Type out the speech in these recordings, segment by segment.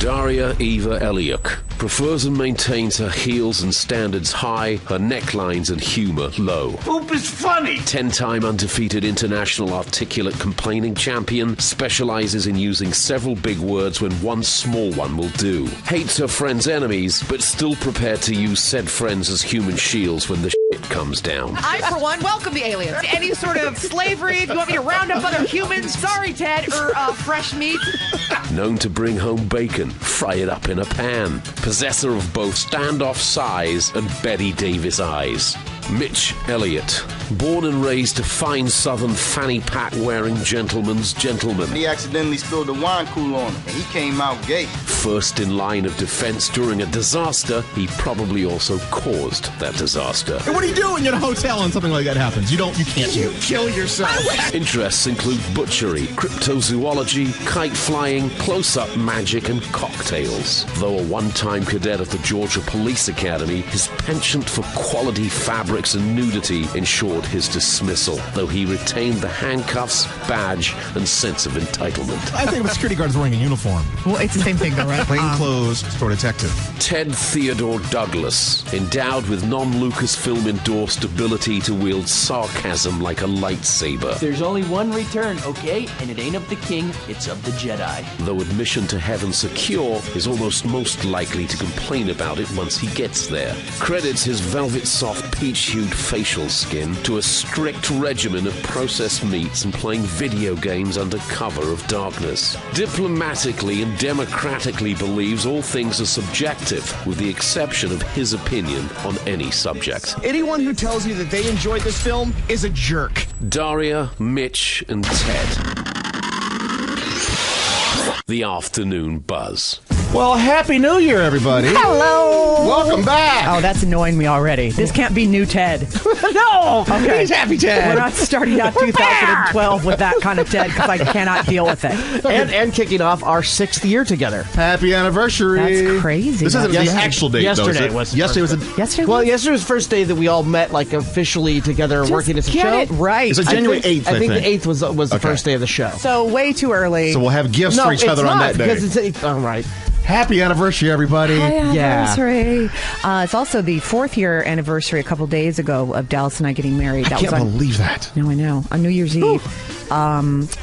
Daria Eva Eliuk prefers and maintains her heels and standards high, her necklines and humour low. Poop is funny! 10-time undefeated international articulate complaining champion, specialises in using several big words when one small one will do. Hates her friends' enemies, but still prepared to use said friends as human shields when the shit comes down. I, for one, welcome the aliens. Any sort of slavery, if you want me to round up other humans, sorry, Ted, or fresh meat. Known to bring home bacon, fry it up in a pan. Possessor of both standoff size and Betty Davis eyes. Mitch Elliott, born and raised a fine southern fanny pack wearing gentleman's gentleman. He accidentally spilled the wine cooler on him, and he came out gay. First in line of defense during a disaster, he probably also caused that disaster. Hey, what do you do when you're in a hotel and something like that happens? You can't. You kill yourself. Interests include butchery, cryptozoology, kite flying, close-up magic, and cocktails. Though a one-time cadet of the Georgia Police Academy, his penchant for quality fabrics and nudity ensured his dismissal, though he retained the handcuffs, badge, and sense of entitlement. I think the security guard is wearing a uniform. Well, it's the same thing, though, right? Plain clothes for a detective. Ted Theodore Douglas, endowed with non-Lucasfilm endorsed ability to wield sarcasm like a lightsaber. There's only one return, okay? And it ain't of the king, it's of the Jedi. Though admission to heaven secure, is almost most likely to complain about it once he gets there. Credits his velvet soft peach-hued facial skin to a strict regimen of processed meats and playing video games under cover of darkness. Diplomatically and democratically believes all things are subjective, with the exception of his opinion on any subject. Anyone who tells you that they enjoyed this film is a jerk. Daria, Mitch, and Ted. The Afternoon Buzz. Well, Happy New Year, everybody. Hello. Welcome back. Oh, that's annoying me already. This can't be new Ted. No! Okay. He's Happy Ted. We're not starting out 2012 with that kind of Ted because I cannot deal with it. And kicking off our 6th year together. Happy anniversary. That's crazy. This isn't the actual date, yesterday though. Is it? was Yesterday was Yesterday? Well, yesterday was the first day that we all met, like, officially together Just working as a get show. it right. It's January 8th, I think I think. the 8th was the Okay. first day of the show. So way too early. So we'll have gifts No, for each it's other not, on that day. because it's all right. Happy anniversary, everybody. Hi, Yeah. anniversary. It's also the 4th year anniversary a couple days ago of Dallas and I getting married. I That can't was on, believe that. No, I know. On New Year's Eve,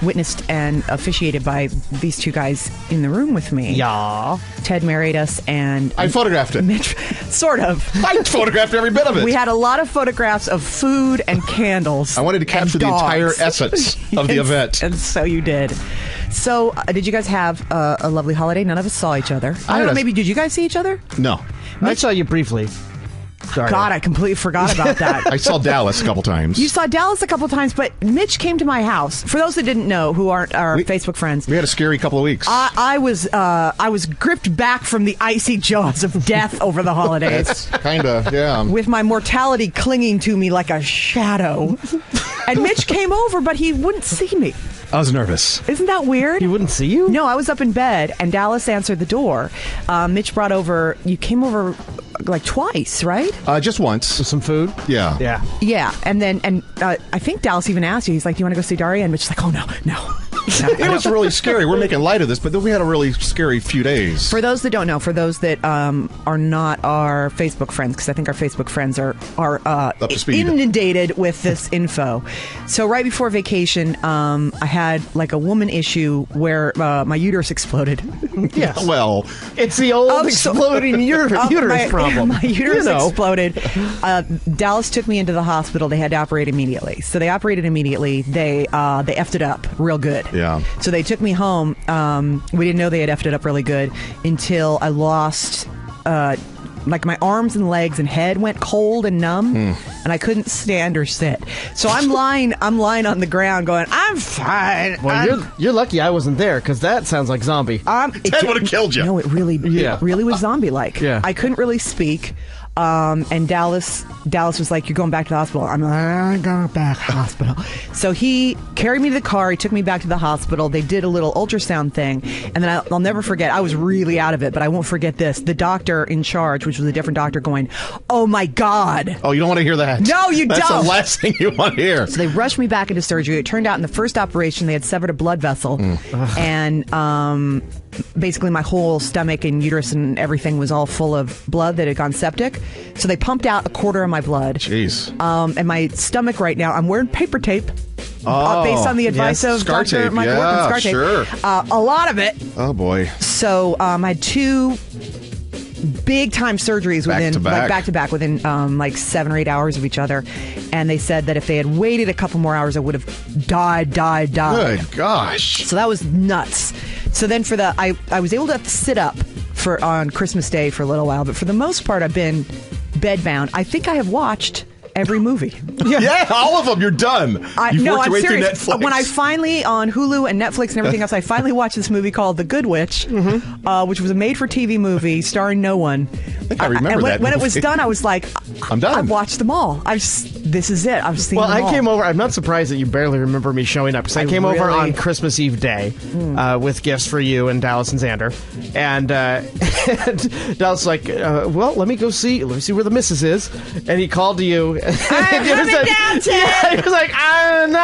witnessed and officiated by these two guys in the room with me. Yeah. Ted married us, and I photographed it. Mitch, sort of. I photographed every bit of it. We had a lot of photographs of food and candles. I wanted to capture and the entire dogs. essence of the event. And so you did. So, did you guys have a lovely holiday? None of us saw each other. I don't know, maybe did you guys see each other? No. I saw you briefly. Sorry. God, I completely forgot about that. I saw Dallas a couple times. You saw Dallas a couple times, but Mitch came to my house. For those that didn't know, who aren't our Facebook friends, We had a scary couple of weeks. I was gripped back from the icy jaws of death over the holidays, Kind of, yeah. with my mortality clinging to me like a shadow. And Mitch came over, but he wouldn't see me. I was nervous. Isn't that weird? He wouldn't see you? No, I was up in bed, and Dallas answered the door. Mitch brought over. You came over like twice, right? Just once. Some food? Yeah. Yeah. Yeah, and then I think Dallas even asked you. He's like, "Do you want to go see Daria?" And Mitch's like, "Oh no, no." It was really scary. We're making light of this, but then we had a really scary few days. For those that don't know, for those that are not our Facebook friends, because I think our Facebook friends are Up to speed. inundated with this info. So right before vacation, I had like a woman issue where my uterus exploded. Yes. Well, It's the old exploding uterus problem. My uterus You know. exploded. Dallas took me into the hospital. They had to operate immediately. So they operated immediately. They effed it up real good. Yeah. So they took me home. We didn't know they had effed it up really good until I lost. Like my arms and legs and head went cold and numb, and I couldn't stand or sit. So I'm lying on the ground, going, "I'm fine." Well, you're lucky I wasn't there, because that sounds like zombie. Ted would have killed you. No, it really was zombie-like. Yeah. I couldn't really speak. And Dallas was like, "You're going back to the hospital." I'm like, "I'm going back to the hospital." So he carried me to the car. He took me back to the hospital. They did a little ultrasound thing. And then I'll never forget, I was really out of it, but I won't forget this. The doctor in charge, which was a different doctor, going, "Oh my God." Oh, you don't want to hear that? No, you That's don't. the last thing you want to hear. So they rushed me back into surgery. It turned out in the first operation, they had severed a blood vessel. And basically my whole stomach and uterus and everything was all full of blood that had gone septic. So they pumped out a quarter of my blood. Jeez. And my stomach right now, I'm wearing paper tape. Based on the advice of Scar Dr. tape. Michael Workman, scar tape. Sure. A lot of it. Oh, boy. So I had 2 big time surgeries back to back within like 7 or 8 hours of each other, and they said that if they had waited a couple more hours I would have died. Good gosh. So that was nuts. So then for the I was able to sit up on Christmas Day for a little while, but for the most part I've been bedbound. I think I have watched every movie. Yeah, all of them. You're done. You've worked your way through Netflix. When I finally, on Hulu and Netflix and everything else, I finally watched this movie called The Good Witch, which was a made-for-TV movie starring no one. I think I remember that when it movie. was done, I was like, I'm done. I've watched them all. This is it. I've seen them all. I came over. I'm not surprised that you barely remember me showing up, because I came over on Christmas Eve day with gifts for you and Dallas and Xander. And Dallas was like, well, let me see where the missus is. And he called to you. I'm coming down, Ted. He was like, and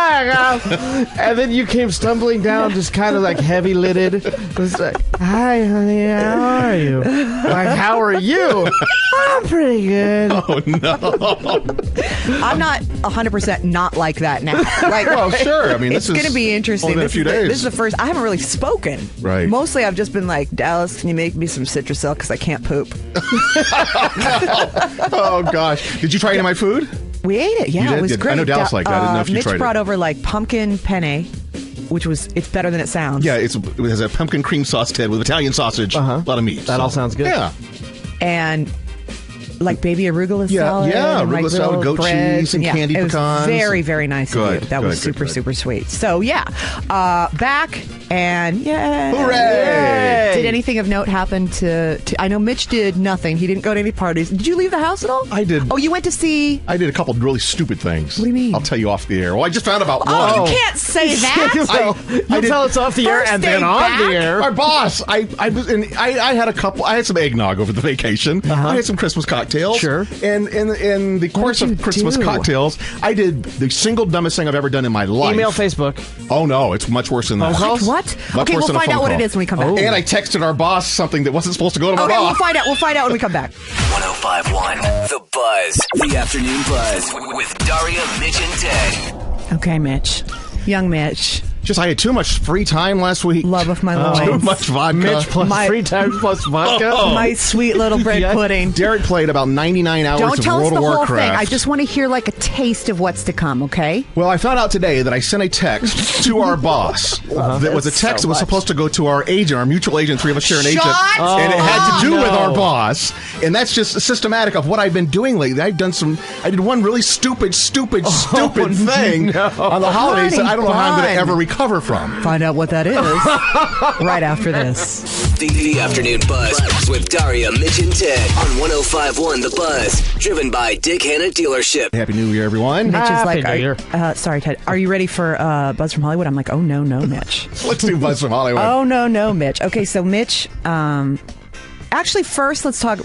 then you came stumbling down, just kind of like heavy-lidded. It was like, hi, honey, how are you? Like, how are you? I'm pretty good. Oh, no. I'm not 100% not like that now. Like, Well, sure. I mean, it's going to be interesting. Only been a few days. This is the first. I haven't really spoken. Right. Mostly, I've just been like, Dallas, can you make me some Citrusel because I can't poop. Oh, gosh. Did you try any of my food? We ate it. Yeah, You did? it was Good. great. I know Dallas liked it. I didn't know if you Mitch tried it. brought over like pumpkin penne, which it's better than it sounds. Yeah, it has a pumpkin cream sauce, Ted, with Italian sausage, a lot of meat. That all sounds good. Yeah. And like baby arugula salad. Yeah, and, arugula like, salad, little goat breads, cheese, and candy it pecans. was very, very nice Good, of you. That was good, super, good. super sweet. So yeah, back and yeah. Hooray! Did anything of note happen to? I know Mitch did nothing. He didn't go to any parties. Did you leave the house at all? I did. Oh, you went to see? I did a couple of really stupid things. What do you mean? I'll tell you off the air. Well, I just found about one. Oh, you can't say that. You tell us off the air First and day then on back? the air. Our boss, I had a couple. I had some eggnog over the vacation. I had some Christmas cocktails. Sure. And in the course did of you Christmas do? cocktails, I did the single dumbest thing I've ever done in my life. Email, Facebook. Oh no, it's much worse than that. What? Much Okay, worse we'll than a find phone out what call. it is when we come back. And I texted our boss something that wasn't supposed to go to my Okay, boss. we'll find out when we come back. 105.1 The Buzz. The Afternoon Buzz with Daria, Mitch, and Ted. Okay, Mitch. Young Mitch. Just I had too much free time last week. Love of my life. Too much vodka. Mitch plus My- 3 times plus vodka. My sweet little bread Yeah. pudding. Derek played about 99 hours Don't of tell us World the of whole Warcraft. thing. I just want to hear like a taste of what's to come, okay? Well, I found out today that I sent a text to our boss that was a text that was supposed to go to our agent, our mutual agent. 3 of us share an agent. Shut And it had to do up. with our boss. And that's just systematic of what I've been doing lately. I did one really stupid thing on the holidays that I don't know how I'm going to ever recover from. Find out what that is right after this. The Afternoon Buzz with Daria, Mitch, and Ted on 105.1 The Buzz. Driven by Dick Hanna Dealership. Happy New Year, everyone. Mitch is Happy like, New Year. sorry, Ted. Are you ready for Buzz from Hollywood? I'm like, oh, no, Mitch. Let's do Buzz from Hollywood. Oh, no, Mitch. Okay, so Mitch, actually, first, let's talk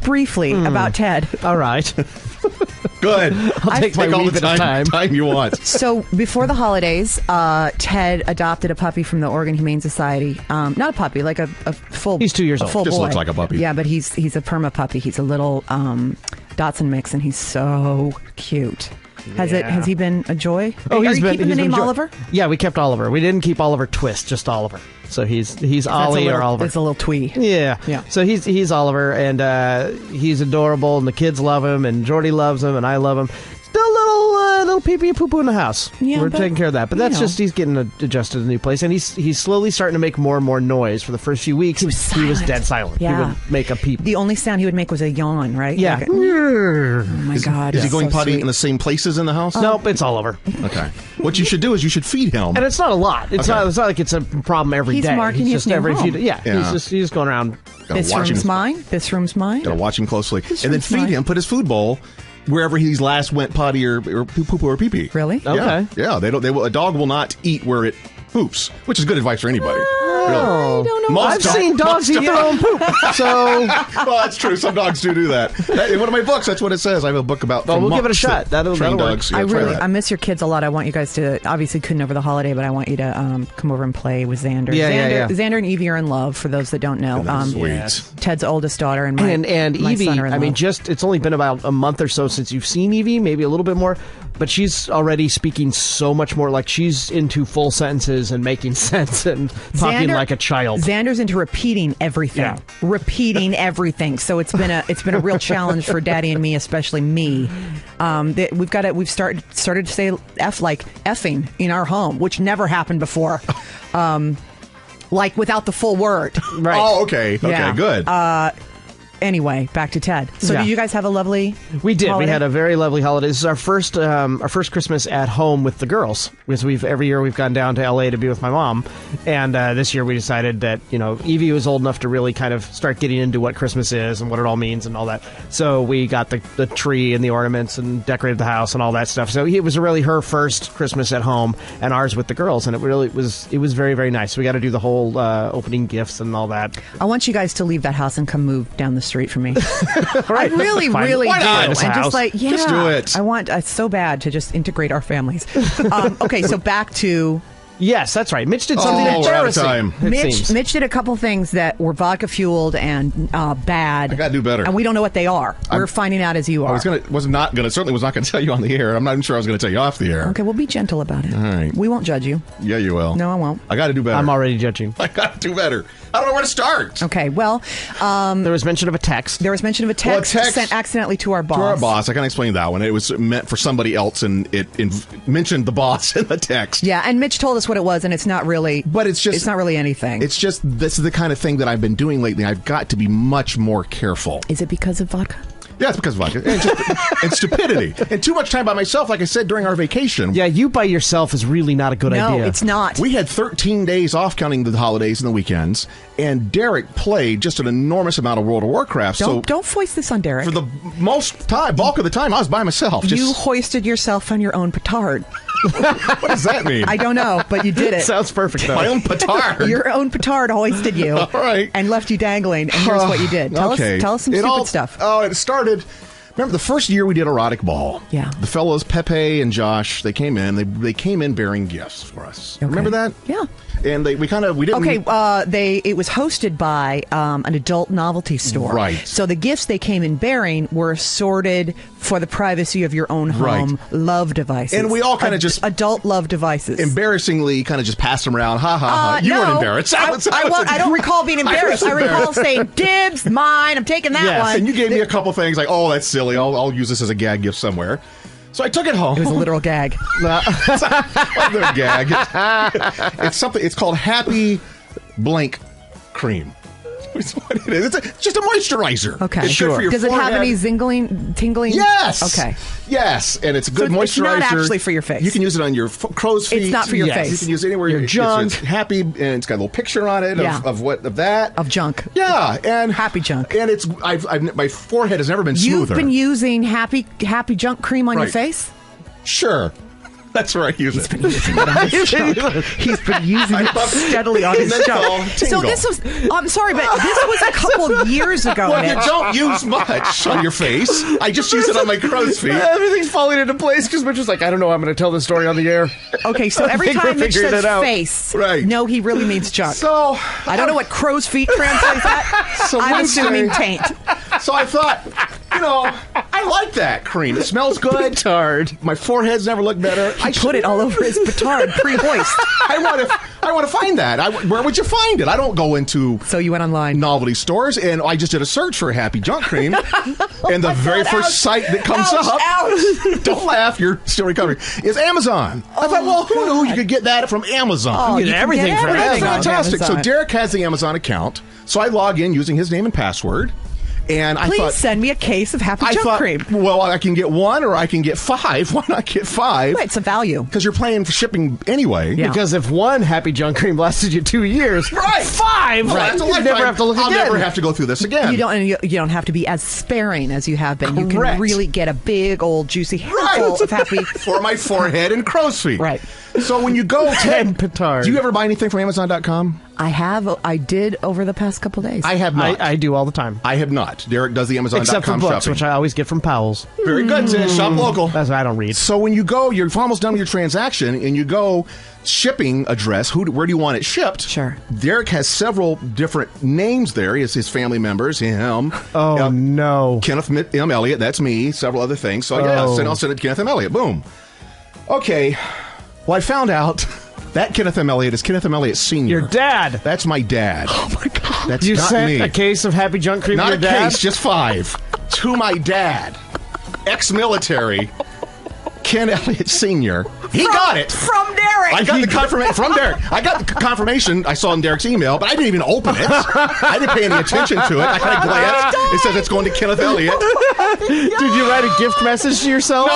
briefly about Ted. All right. Good. I'll take my all week the at a time. you want. So before the holidays, Ted adopted a puppy from the Oregon Humane Society. Not a puppy, like a full. He's 2 years old. Full Just boy. looks like a puppy. Yeah, but he's a perma puppy. He's a little Dotson mix, and he's so cute. Has he been a joy? Are you keeping the name Oliver? Yeah, we kept Oliver. We didn't keep Oliver Twist, just Oliver. So he's Ollie or Oliver. It's a little twee. Yeah. So he's Oliver, and he's adorable, and the kids love him, and Jordy loves him, and I love him. Still a little pee-pee and poo-poo in the house. Yeah, We're but, taking care of that. But that's you know. just he's getting adjusted to the new place, and he's slowly starting to make more and more noise. For the first few weeks, He was dead silent. Yeah. He would make a peep. The only sound he would make was a yawn, right? Yeah. Like oh my God. Is he going so potty sweet. in the same places in the house? Nope, it's all over. Okay. What you should do is you should feed him. And it's not a lot. It's Okay. not like it's a problem every day. He's marking his just new every few home. Yeah. Yeah. He's just going around. Gotta This watch room's him. mine. This room's mine. Gotta watch him closely. This And then room's feed mine. him, put his food bowl wherever he's last went potty or poo or pee pee. Really? Okay. Yeah. A dog will not eat where it poops, which is good advice for anybody. I don't know. I've seen dogs eat their own poop. So, well, that's true. Some dogs do that. In one of my books, that's what it says. I have a book about. Well, we'll give it a shot. That'll work. Dogs. Yeah, I miss your kids a lot. I want you guys to, obviously couldn't over the holiday, but I want you to come over and play with Xander. Xander and Evie are in love, for those that don't know. Sweet. Ted's oldest daughter and my Evie, son are in love. it's only been about a month or so since you've seen Evie, maybe a little bit more, but she's already speaking so much more. Like, she's into full sentences and making sense and talking like a child. Xander's into repeating everything. Yeah. Repeating everything. So it's been a real challenge for Daddy and me, especially me. We've started to say F, like effing, in our home, which never happened before. Like without the full word. Right. Oh, okay. Okay, Yeah. good. Anyway, back to Ted. So Yeah. did you guys have a lovely We did. holiday? We had a very lovely holiday. This is our first Christmas at home with the girls, because every year we've gone down to LA to be with my mom, and this year we decided that Evie was old enough to really kind of start getting into what Christmas is and what it all means and all that. So we got the tree and the ornaments and decorated the house and all that stuff. So it was really her first Christmas at home and ours with the girls, and it was very, very nice. We got to do the whole opening gifts and all that. I want you guys to leave that house and come move down the street for me. I really, Fine. really Why do. not? And It's a house. just like, yeah, Just do it. I want so bad to just integrate our families. Okay, so back to Yes, that's right. Mitch did something we're out of embarrassing. time. it seems. Mitch did a couple things that were vodka fueled and bad. I gotta do better. and we don't know what they are. We're finding out as you are. certainly was not going to tell you on the air. I'm not even sure I was going to tell you off the air. Okay, we'll be gentle about it. All right. We won't judge you. Yeah, you will. No, I won't. I got to do better. I'm already judging. I got to do better. I don't know where to start. Okay, well, There was mention of a text. there was mention of a text, text sent accidentally to our boss. To our boss, I can explain that one. It was meant for somebody else, and it mentioned the boss in the text. Yeah, and Mitch told us what it was, and it's not really. But it's not really anything. It's just this is the kind of thing that I've been doing lately. I've got to be much more careful. Is it because of vodka? Yeah, it's because of vodka and stupidity and too much time by myself. Like I said during our vacation. Yeah, you by yourself is really not a good idea. No, it's not. We had 13 days off, counting the holidays and the weekends, and Derek played just an enormous amount of World of Warcraft. Don't foist this on Derek. For the bulk of the time, I was by myself. You hoisted yourself on your own petard. What does that mean? I don't know, but you did it. Sounds perfect, though. My own petard. Your own petard hoisted you. All right. And left you dangling. And here's what you did. Tell us some stupid stuff. Oh, it started. Remember the first year we did erotic ball? Yeah. The fellows Pepe and Josh, they came in. They came in bearing gifts for us. Okay. Remember that? Yeah. And we didn't. Okay, it was hosted by an adult novelty store. Right. So the gifts they came in bearing were assorted for the privacy of your own home. Right. Love devices. And we all kind of just adult love devices. embarrassingly kind of just passed them around. Ha ha ha! You weren't embarrassed. I don't recall being embarrassed. I recall saying, "Dibs, mine. I'm taking that Yes. one." And you gave me a couple things like, "Oh, that's silly. I'll use this as a gag gift somewhere." So I took it home. It was a literal gag. Another gag. It's something. It's called Happy Blank Cream. That's what it is. It's just a moisturizer. Okay, It's good for your Does it have forehead. any tingling? Yes. Okay. Yes, and it's a good So moisturizer. it's not actually for your face. You can use it on your crow's feet. It's not for your Yes. face. You can use it anywhere. Your junk. It's happy, and it's got a little picture on it Yeah. of that. Of junk. Yeah, and Happy junk. And it's my forehead has never been You've smoother. been using happy junk cream on your Right. face? Sure. That's where I use it. He's been using it steadily on his Menthol junk. So tingle. this was, I'm sorry, but this was a couple years ago, Well, you Mitch. don't use much on your face. I just use it on my crow's feet. Everything's falling into place because Mitch was like, I don't know, I'm going to tell this story on the air. Okay, so every think we're time Mitch figuring says it out. face, Right. no, he really means junk. So I don't know what crow's feet translates that. So I'm Wednesday- assuming taint. So I thought, I like that cream. It smells good. Petard. My forehead's never looked better. I put it all over his petard pre-hoist. I want to find that. Where would you find it? I don't go into So you went online. novelty stores, and I just did a search for Happy Junk Cream, and the very first site that comes up, don't laugh, you're still recovering, is Amazon. I thought, well, who knew you could get that from Amazon? You get everything from That's Amazon. fantastic. So Amazon. Derek has the Amazon account, so I log in using his name and password, and I Please thought, send me a case of happy junk cream. well, I can get one or I can get five. Why not get five? Right, it's a value. Because you're paying for shipping anyway. Yeah. Because if one happy junk cream lasted you 2 years, Right. 5, Well, that's a you lifetime. never have to look I'll again. never have to go through this again. You don't have to be as sparing as you have been. You Correct. can really get a big old juicy handful Right. of happy. for my forehead and crow's feet. Right. So when you go And petard. do you ever buy anything from Amazon.com? I did over the past couple days. I have not. I do all the time. I have not. Derek does the Amazon.com Except for books, shopping. which I always get from Powell's. Very good. Shop local. That's why I don't read. So when you go, you're almost done with your transaction, and you go shipping address. Where do you want it shipped? Sure. Derek has several different names there. He has his family members, him. Oh, no. Kenneth M. Elliott, that's me. Several other things. So I'll send it to Kenneth M. Elliott. Boom. Okay. Well, I found out that Kenneth M. Elliott is Kenneth M. Elliott Sr. Your dad. That's my dad. Oh, my God. That's You not sent me. a case of Happy Junk Cream Not to a your dad? case, just 5. To my dad. Ex-military. Ken Elliott Sr. He got it. From Derek. I got the confirmation from Derek. I got the confirmation. I saw in Derek's email, but I didn't even open it. I didn't pay any attention to it. I kind of glanced. It says it's going to Kenneth Elliott. Did you write a gift message to yourself? No,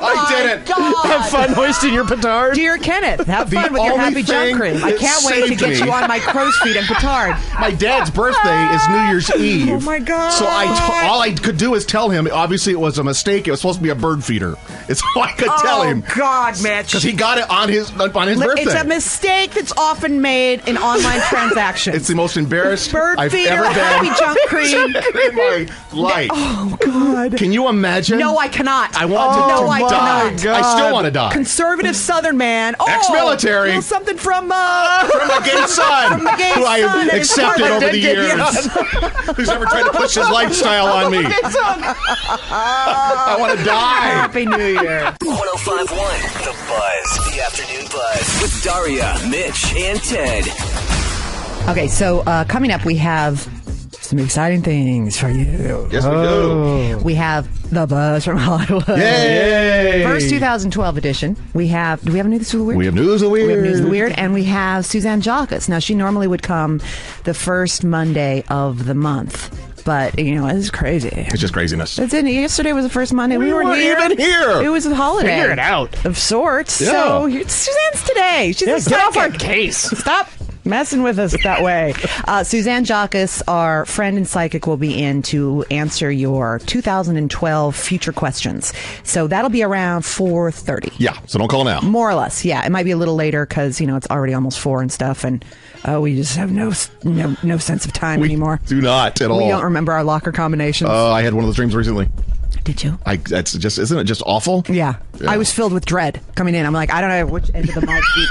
I didn't. God. Have fun hoisting your petard? Dear Kenneth, have The fun with your only Happy Junk thing Cream. I that can't wait to saved get me- you on my crow's feet and petard. My dad's birthday is New Year's Eve. Oh, my God. So all I could do is tell him, obviously it was a mistake. It was supposed to be a bird feeder. It's all I could tell him. God, Mitch. Because he got it on his birthday. It's a mistake that's often made in online transactions. It's the most embarrassed Bird I've feeder, ever been Happy Junk Cream. in my life. Oh, God. Can you imagine? No, I cannot. I want to No, I die. cannot. I still want to die. Conservative Southern man. Oh, Ex-military. little something from From my gay son, From the gay who I son have and his accepted partner. over the years, who's never tried to push his lifestyle on me. I want to die. Happy New Year. 105.1 The Buzz. The Afternoon Buzz. With Daria, Mitch, and Ted. Okay, so coming up, we have some exciting things for you. Yes, we do. We have The Buzz from Hollywood. Yay! First 2012 edition. Do we have a News of the Weird? We have News of the Weird. We have News of the Weird, and we have Suzanne Jacques. Now, she normally would come the first Monday of the month, but, it's crazy. It's just craziness. Yesterday was the first Monday. We weren't weren't here. even here. It was a holiday. Figure it out. Of sorts. Yeah. So, Suzanne's today. She's a Get off our psychic. case. Stop messing with us that way. Suzanne Jacques, our friend and psychic, will be in to answer your 2012 future questions. So that'll be around 4:30. Yeah, so don't call now. More or less, yeah. It might be a little later because, it's already almost 4 and stuff, and we just have no sense of time anymore. Do not at all. We don't remember our locker combinations. I had one of those dreams recently. Did you? Isn't it just awful? Yeah. I was filled with dread coming in. I'm like, I don't know which end of the mic to be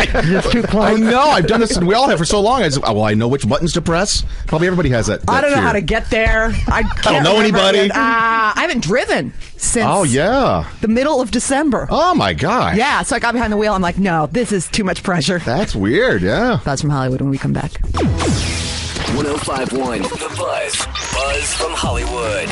talking. Just too close. I know. I've done this, and we all have for so long. I know which buttons to press. Probably everybody has that. I don't know fear. how to get there. I don't know anybody. I haven't driven since Oh, yeah. the middle of December. Oh, my gosh. Yeah, so I got behind the wheel. I'm like, no, this is too much pressure. That's weird, yeah. That's from Hollywood when we come back. 105.1 The Buzz. Buzz from Hollywood.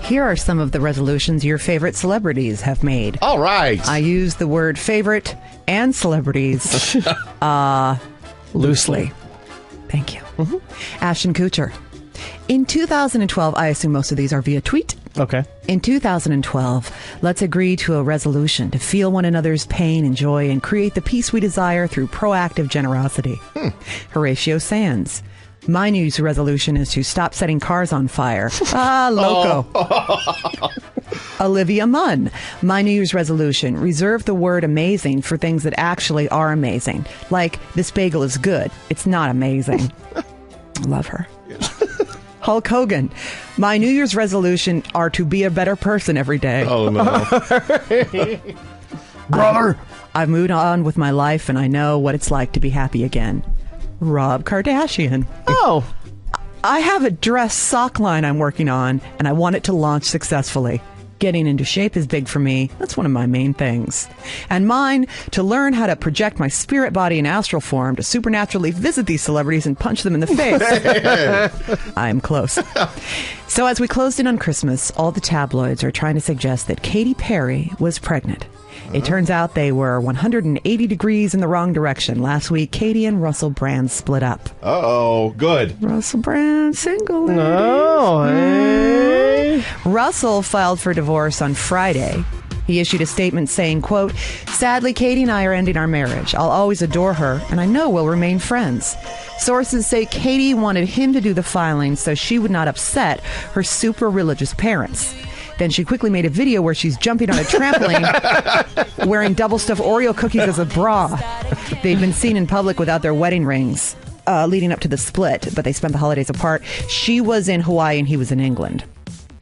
Here are some of the resolutions your favorite celebrities have made. All right. I use the word favorite and celebrities loosely. Thank you. Ashton Kutcher. In 2012, I assume most of these are via tweet. Okay. In 2012, let's agree to a resolution to feel one another's pain and joy and create the peace we desire through proactive generosity. Horatio Sands. My New Year's resolution is to stop setting cars on fire. Loco. Olivia Munn. My New Year's resolution, reserve the word amazing for things that actually are amazing. Like, this bagel is good. It's not amazing. Love her. Hulk Hogan. My New Year's resolution are to be a better person every day. Oh, no. Brother. I've moved on with my life and I know what it's like to be happy again. Rob Kardashian. Oh. I have a dress sock line I'm working on and I want it to launch successfully. Getting into shape is big for me. That's one of my main things. And mine, to learn how to project my spirit body in astral form to supernaturally visit these celebrities and punch them in the face. I am close. So as we closed in on Christmas, all the tabloids are trying to suggest that Katy Perry was pregnant. It turns out they were 180 degrees in the wrong direction. Last week, Katy and Russell Brand split up. Uh-oh. Good. Russell Brand, single. Oh, hey. Russell filed for divorce on Friday. He issued a statement saying, quote, sadly, Katy and I are ending our marriage. I'll always adore her, and I know we'll remain friends. Sources say Katy wanted him to do the filing so she would not upset her super religious parents. Then she quickly made a video where she's jumping on a trampoline wearing double stuffed Oreo cookies as a bra. They'd been seen in public without their wedding rings leading up to the split, but they spent the holidays apart. She was in Hawaii and he was in England.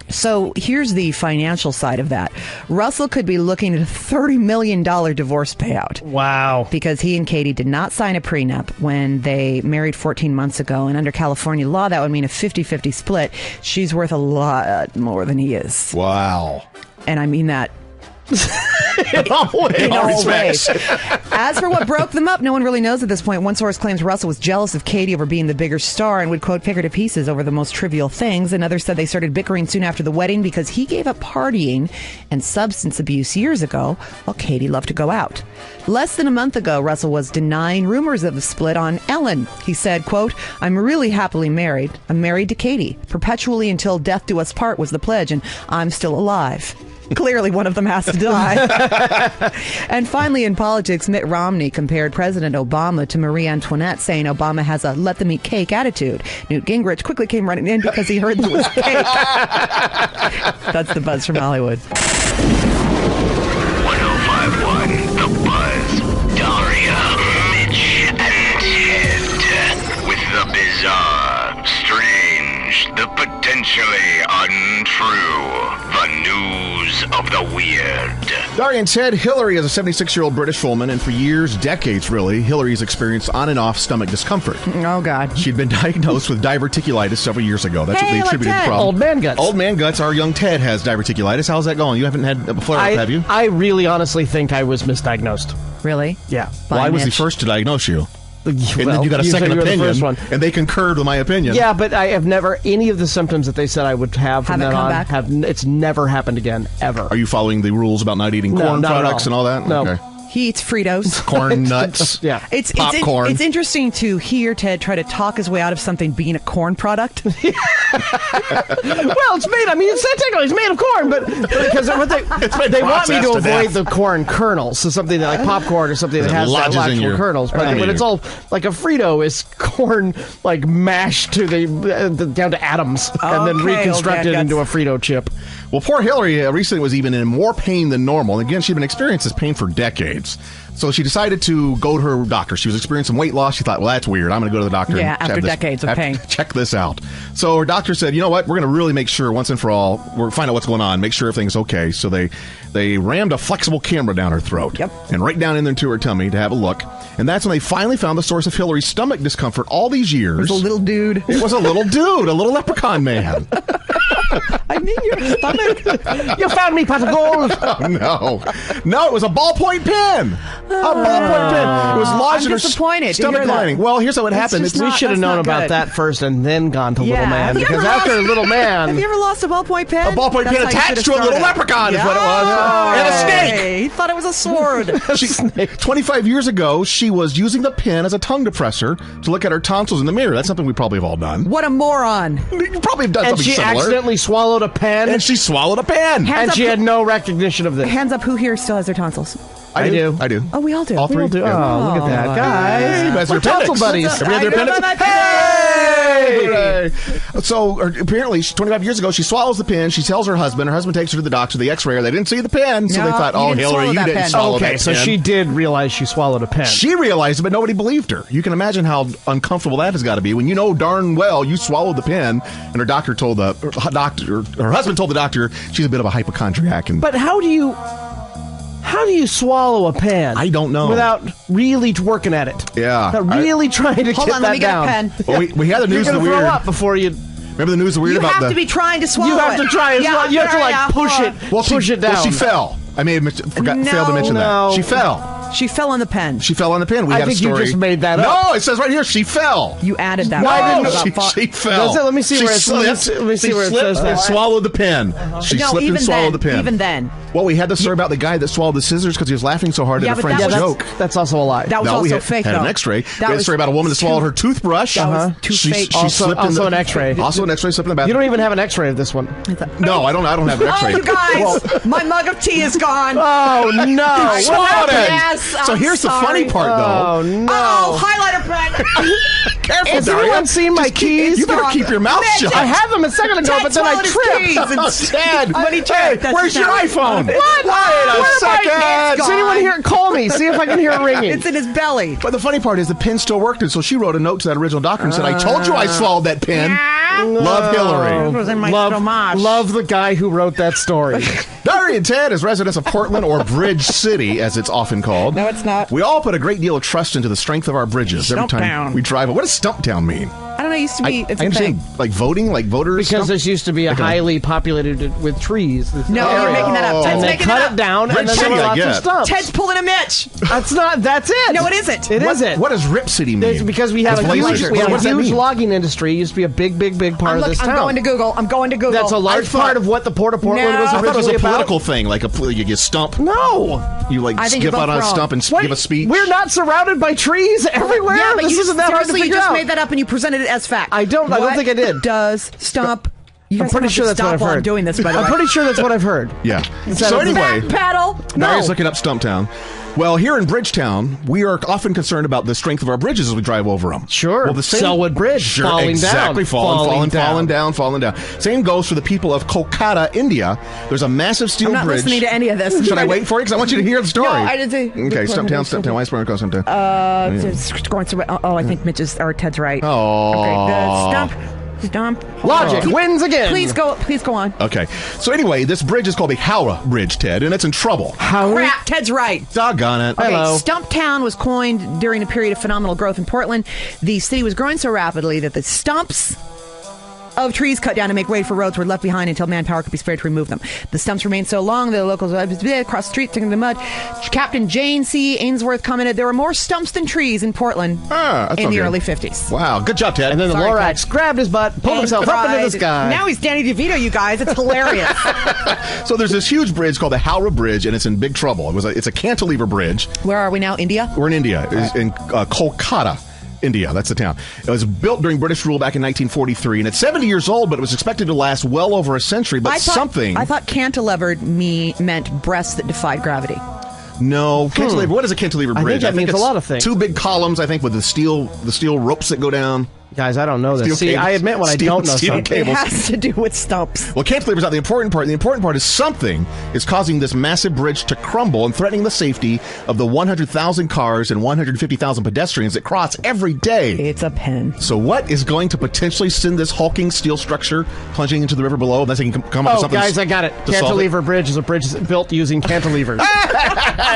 So here's the financial side of that. Russell could be looking at a $30 million divorce payout. Wow. Because he and Katie did not sign a prenup when they married 14 months ago. And under California law, that would mean a 50-50 split. She's worth a lot more than he is. Wow. And I mean that in all ways. As for what broke them up, no one really knows at this point. One source claims Russell was jealous of Katie over being the bigger star and would, quote, pick her to pieces over the most trivial things. Another said they started bickering soon after the wedding because he gave up partying and substance abuse years ago while Katie loved to go out. Less than a month ago, Russell was denying rumors of a split on Ellen. He said, quote, I'm really happily married. I'm married to Katie. Perpetually until death do us part was the pledge, and I'm still alive. Clearly, one of them has to die. And finally, in politics, Mitt Romney compared President Obama to Marie Antoinette, saying Obama has a let them eat cake attitude. Newt Gingrich quickly came running in because he heard there was cake. That's the buzz from Hollywood. 1051, The Buzz. Daria, Mitch, and Ted. With the bizarre, strange, the potentially untrue. The news of the weird. Daria and Ted, Hillary is a 76-year-old British woman, and for years, decades really, Hillary's experienced on and off stomach discomfort. Oh, God. She'd been diagnosed with diverticulitis several years ago. That's what they attributed the problem. Old man guts. Old man guts. Our young Ted has diverticulitis. How's that going? You haven't had a flare-up, have you? I really honestly think I was misdiagnosed. Really? Yeah. Why was he Mitch. first to diagose you? Well, And then you got a second opinion, and they concurred with my opinion. Yeah, but I have never, any of the symptoms that they said I would have from Haven't then come on, back? it's never happened again, ever. Are you following the rules about not eating No, corn not at products and all that? No. Okay. He eats Fritos. Corn nuts. Yeah. Popcorn. It's interesting to hear Ted try to talk his way out of something being a corn product. Well, it's made, I mean, it's technically it's made of corn, but because what they want me to processed to avoid death. the corn kernels, so something that, like popcorn or something that It has lodges in actual your- kernels. But Right. when it's all like a Frito is corn like mashed to the down to atoms and then Okay, reconstructed old man into a guts. Frito chip. Well, poor Hillary recently was even in more pain than normal. And again, she'd been experiencing this pain for decades. So she decided to go to her doctor. She was experiencing weight loss. She thought, well, that's weird. I'm going to go to the doctor. Yeah, and after have this- decades of pain. Check this out. So her doctor said, you know what? We're going to really make sure once and for all, we'll find out what's going on, make sure everything's okay. So they rammed a flexible camera down her throat. Yep. And right down into her tummy to have a look. And that's when they finally found the source of Hillary's stomach discomfort all these years. It's a little dude. It was a little dude, a little leprechaun man. I mean, your stomach. You found me, pot of gold. No, it was a ballpoint pen. A ballpoint pen. It was lodged in her disappointed to stomach hear that. lining. Well, here's how it happened. just It's- We not- should have that's known not about good. that first and then gone to Yeah. Little Man. Have you Because ever after lost- Little Man. Have you ever lost a ballpoint pen? A ballpoint That's pen how you attached should've to a little started. leprechaun is what it was. And a snake. He thought it was a sword. She, 25 years ago, she was using the pen as a tongue depressor to look at her tonsils in the mirror. That's something we probably have all done. What a moron. You probably have done And something she similar. accidentally swallowed a pen. And she swallowed a pen. Hands and up she who- had no recognition of this. Hands up, who here still has their tonsils? I do. I do. Oh, we all do. All We three? all do. Yeah. Oh, look at that, guys. Hey, you guys We're are appendix. tonsil buddies. Every other I know appendix? my Hey! Hooray. So apparently, 25 years ago, she swallows the pen. She tells her husband. Her husband takes her to the doctor. The X-ray her. They didn't see the pen, so No, they thought, you "Oh, didn't Hillary, swallow you that didn't pen." swallow Okay, that so pen." she did realize she swallowed a pen. She realized it, but nobody believed her. You can imagine how uncomfortable that has got to be when you know darn well you swallowed the pen, and her husband told the doctor she's a bit of a hypochondriac. And But how do you swallow a pen? I don't know. Without really working at it. Yeah. Without really trying to Hold get on, that let me get down. a pen. Well, we had the You're news of gonna the throw weird. up before you. Remember the news of the weird You about have the. to be trying to swallow You have to try as well. You have to like push it. Push it down. Well, she fell. I may have failed to mention No. that. She fell. She fell on the pen. She fell on the pen. We I had think a you story. just made that up. No, it says right here she fell. You added that. Why part didn't- about she fell. Does it? Let me see She where it's- let me slipped. see She where it slipped says and that. swallowed the pen. She No, slipped even and swallowed then, the pen. even then. Well, we had the story about the guy that swallowed the scissors because he was laughing so hard Yeah, at a but that friend's was- joke. That's also a lie. That was No, we also had, fake, had though. an X-ray. That We had a was story about a woman that swallowed her toothbrush. That was too fake. She Also- slipped in also the, an X-ray. Also an X-ray slipped in the bathroom. You don't even have an X-ray of this one. No, I don't have an X-ray. Oh, you guys! My mug of tea is gone. Oh no! You swallowed it. Yes, So I'm here's the sorry. funny part, though. Oh no! Oh, highlighter pen. Careful, Has Daria. anyone seen my keys? You better keep your mouth shut. I had them a second ago, but then I tripped. Dad, When he tripped, that's where's your not- iPhone? What? Wait a second. Does anyone here call me? See if I can hear it ringing. It's in his belly. But the funny part is the pen still worked, and so she wrote a note to that original doctor and said, I told you I swallowed that pen. Love Hillary. It was in my love, stomach. love the guy who wrote that story. Daria and Ted, as residents of Portland, or Bridge City, as it's often called. No, it's not. We all put a great deal of trust into the strength of our bridges every time Stumptown. we drive. What does Stumptown mean? I don't know. It used to be. It's I a understand, thing. like voting, like voters. Because this used to be a highly populated with trees. No, you're making that up. Ted's And they making cut it up. it down, and then Bridge there were City, I lots of get. stumps. Ted's pulling a Mitch. That's it. No, it isn't. It isn't. What does Rip City mean? It's because we had That's a huge, lasers. we had What a does that huge mean? logging industry. It used to be a big part of this town. I'm going to Google. I'm going to Google. That's a large part of what the Port of Portland No. was I thought it was originally a political about. thing, like you stump. No. You like I think skip you're out on a both stump and What? give a speech. We're not surrounded by trees everywhere. Yeah, but this you isn't that hard to seriously, you figure just out. made that up and you presented it as fact. I don't think I did. Does stump? You I'm guys pretty have sure to that's stop what I've while heard. I'm doing this, by the way. I'm pretty sure that's what I've heard. Yeah. that So a anyway, Back paddle. Daria's No. looking up Stumptown. Well, here in Bridgetown, we are often concerned about the strength of our bridges as we drive over them. Sure. Well, the same, Selwood Bridge, falling exactly, down. falling down. Same goes for the people of Kolkata, India. There's a massive steel I'm not bridge. listening to any of this. Should I wait for it? Because I want you to hear the story. No, I didn't say- Okay, Stumptown. Why is it called Stumptown? Just going through. Oh, I think Mitch is or Ted's right. Oh. Okay, stump. Logic wins again. Please go on. Okay. So anyway, this bridge is called the Howrah Bridge, Ted, and it's in trouble. Crap, Ted's right. Doggone it. Okay, Hello. Stumptown was coined during a period of phenomenal growth in Portland. The city was growing so rapidly that the stumps of trees cut down to make way for roads were left behind until manpower could be spared to remove them. The stumps remained so long that the locals across the street, taking the mud. Captain Jane C. Ainsworth commented, there were more stumps than trees in Portland That's in not the good. early 50s. Wow. Good job, Ted. And then the Sorry, Lorax grabbed his butt, pulled himself up into the sky. Now he's Danny DeVito, you guys. It's hilarious. So there's this huge bridge called the Howrah Bridge, and it's in big trouble. It's a cantilever bridge. Where are we now? India? We're in India. It's in Kolkata, India. That's the town. It was built during British rule back in 1943, and it's 70 years old, but it was expected to last well over a century. But I thought cantilevered meant breasts that defied gravity. No, cantilever. What is a cantilever I bridge? think that means it's a lot of things. Two big columns, I think, with the steel ropes that go down. Guys, I don't know this. Steel See, cables. I admit when I don't know Steel something. It cables. has to do with stumps. Well, cantilever's not the important part. The important part is something is causing this massive bridge to crumble and threatening the safety of the 100,000 cars and 150,000 pedestrians that cross every day. It's a pen. So what is going to potentially send this hulking steel structure plunging into the river below unless they can come up with Oh, something? guys, I got it. to solve Cantilever Bridge is a bridge built using cantilevers.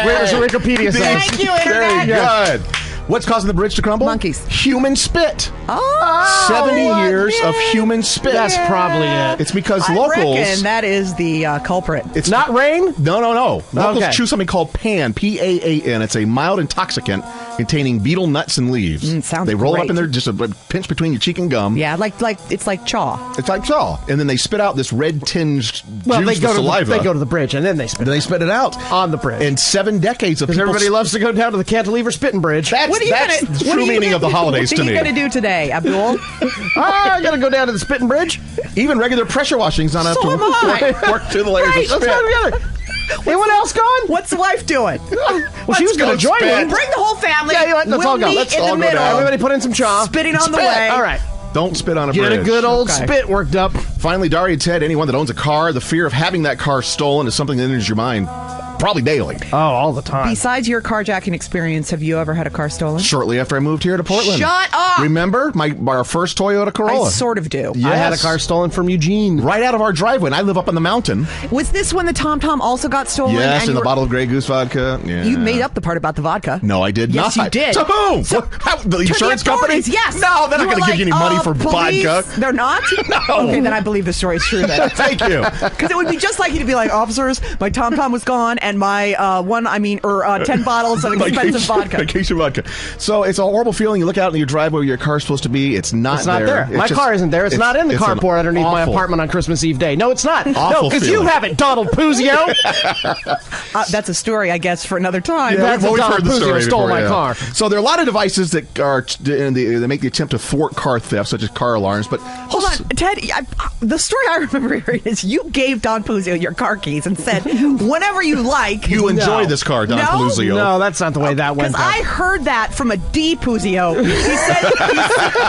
Where's the Wikipedia says? Thank you, Internet. Very good. What's causing the bridge to crumble? Monkeys. Human spit. Oh, 70 years of human spit. That's probably it. It's because I locals... reckon that is the culprit. It's Not rain? No. Locals Okay. choose something called PAN, P-A-A-N. It's a mild intoxicant containing beetle nuts and leaves. Sounds They roll it up great. in there, just a pinch between your cheek and gum. Yeah, it's like chaw. It's like saw. And then they spit out this red-tinged Well, juice, they go, saliva. they go to the bridge, and then they spit Then they spit it out. on the bridge. And 7 decades of Because people... everybody loves to go down to the cantilever spitting bridge. That's the true meaning of the holidays to me. What are you going to do today, Abdul? I gotta go down to the spitting bridge. Even regular pressure washing's not enough So to am I. work through the layers Right, of let's spit. go together. Anyone else going? What's the wife doing? Well, she was going go to join spit. me. Bring the whole family. Yeah, you know what? Let's we'll all go. meet Let's in all the go middle. down. Everybody put in some chaw. Spitting on the Spit. way. All right. Don't spit on a Get bridge. a good old Okay. spit worked up. Finally, Daria and Ted, anyone that owns a car, the fear of having that car stolen is something that enters your mind probably daily. Oh, all the time. Besides your carjacking experience, have you ever had a car stolen? Shortly after I moved here to Portland. Shut up! Remember our first Toyota Corolla? I sort of do. Yes. I had a car stolen from Eugene. Right out of our driveway, and I live up on the mountain. Was this when the Tom Tom also got stolen? Yes, and and you the were- bottle of Grey Goose vodka. Yeah. You made up the part about the vodka. No, I did Yes, not. you did. To whom? So- What? How, the To insurance the company? authorities, yes. No, they're not You were going to give you any money for police. vodka. They're not? No. Okay, then I believe the story's true then. Thank you. Because it would be just like you to be like, officers, my Tom Tom was gone, and my 10 bottles of expensive vodka. Vacation vodka. So it's a horrible feeling. You look out in your driveway where your car's supposed to be. It's not It's not there. there. It's My just- car isn't there. It's not in the it's an carport underneath my awful- apartment on Christmas Eve day. No, it's not. Awful No, because you feeling. have it, Donald Puzio. That's a story, I guess, for another time. That's well, a we've Donald heard the Puzio story stole before, my yeah. car. So there are a lot of devices that are they make the attempt to thwart car theft, such as car alarms. But Hold on, Ted. The story I remember hearing is you gave Don Puzio your car keys and said, whenever you like. You enjoy this car, Don Peluzio. No, that's not the way that went. Because I heard that from a D. Puzio.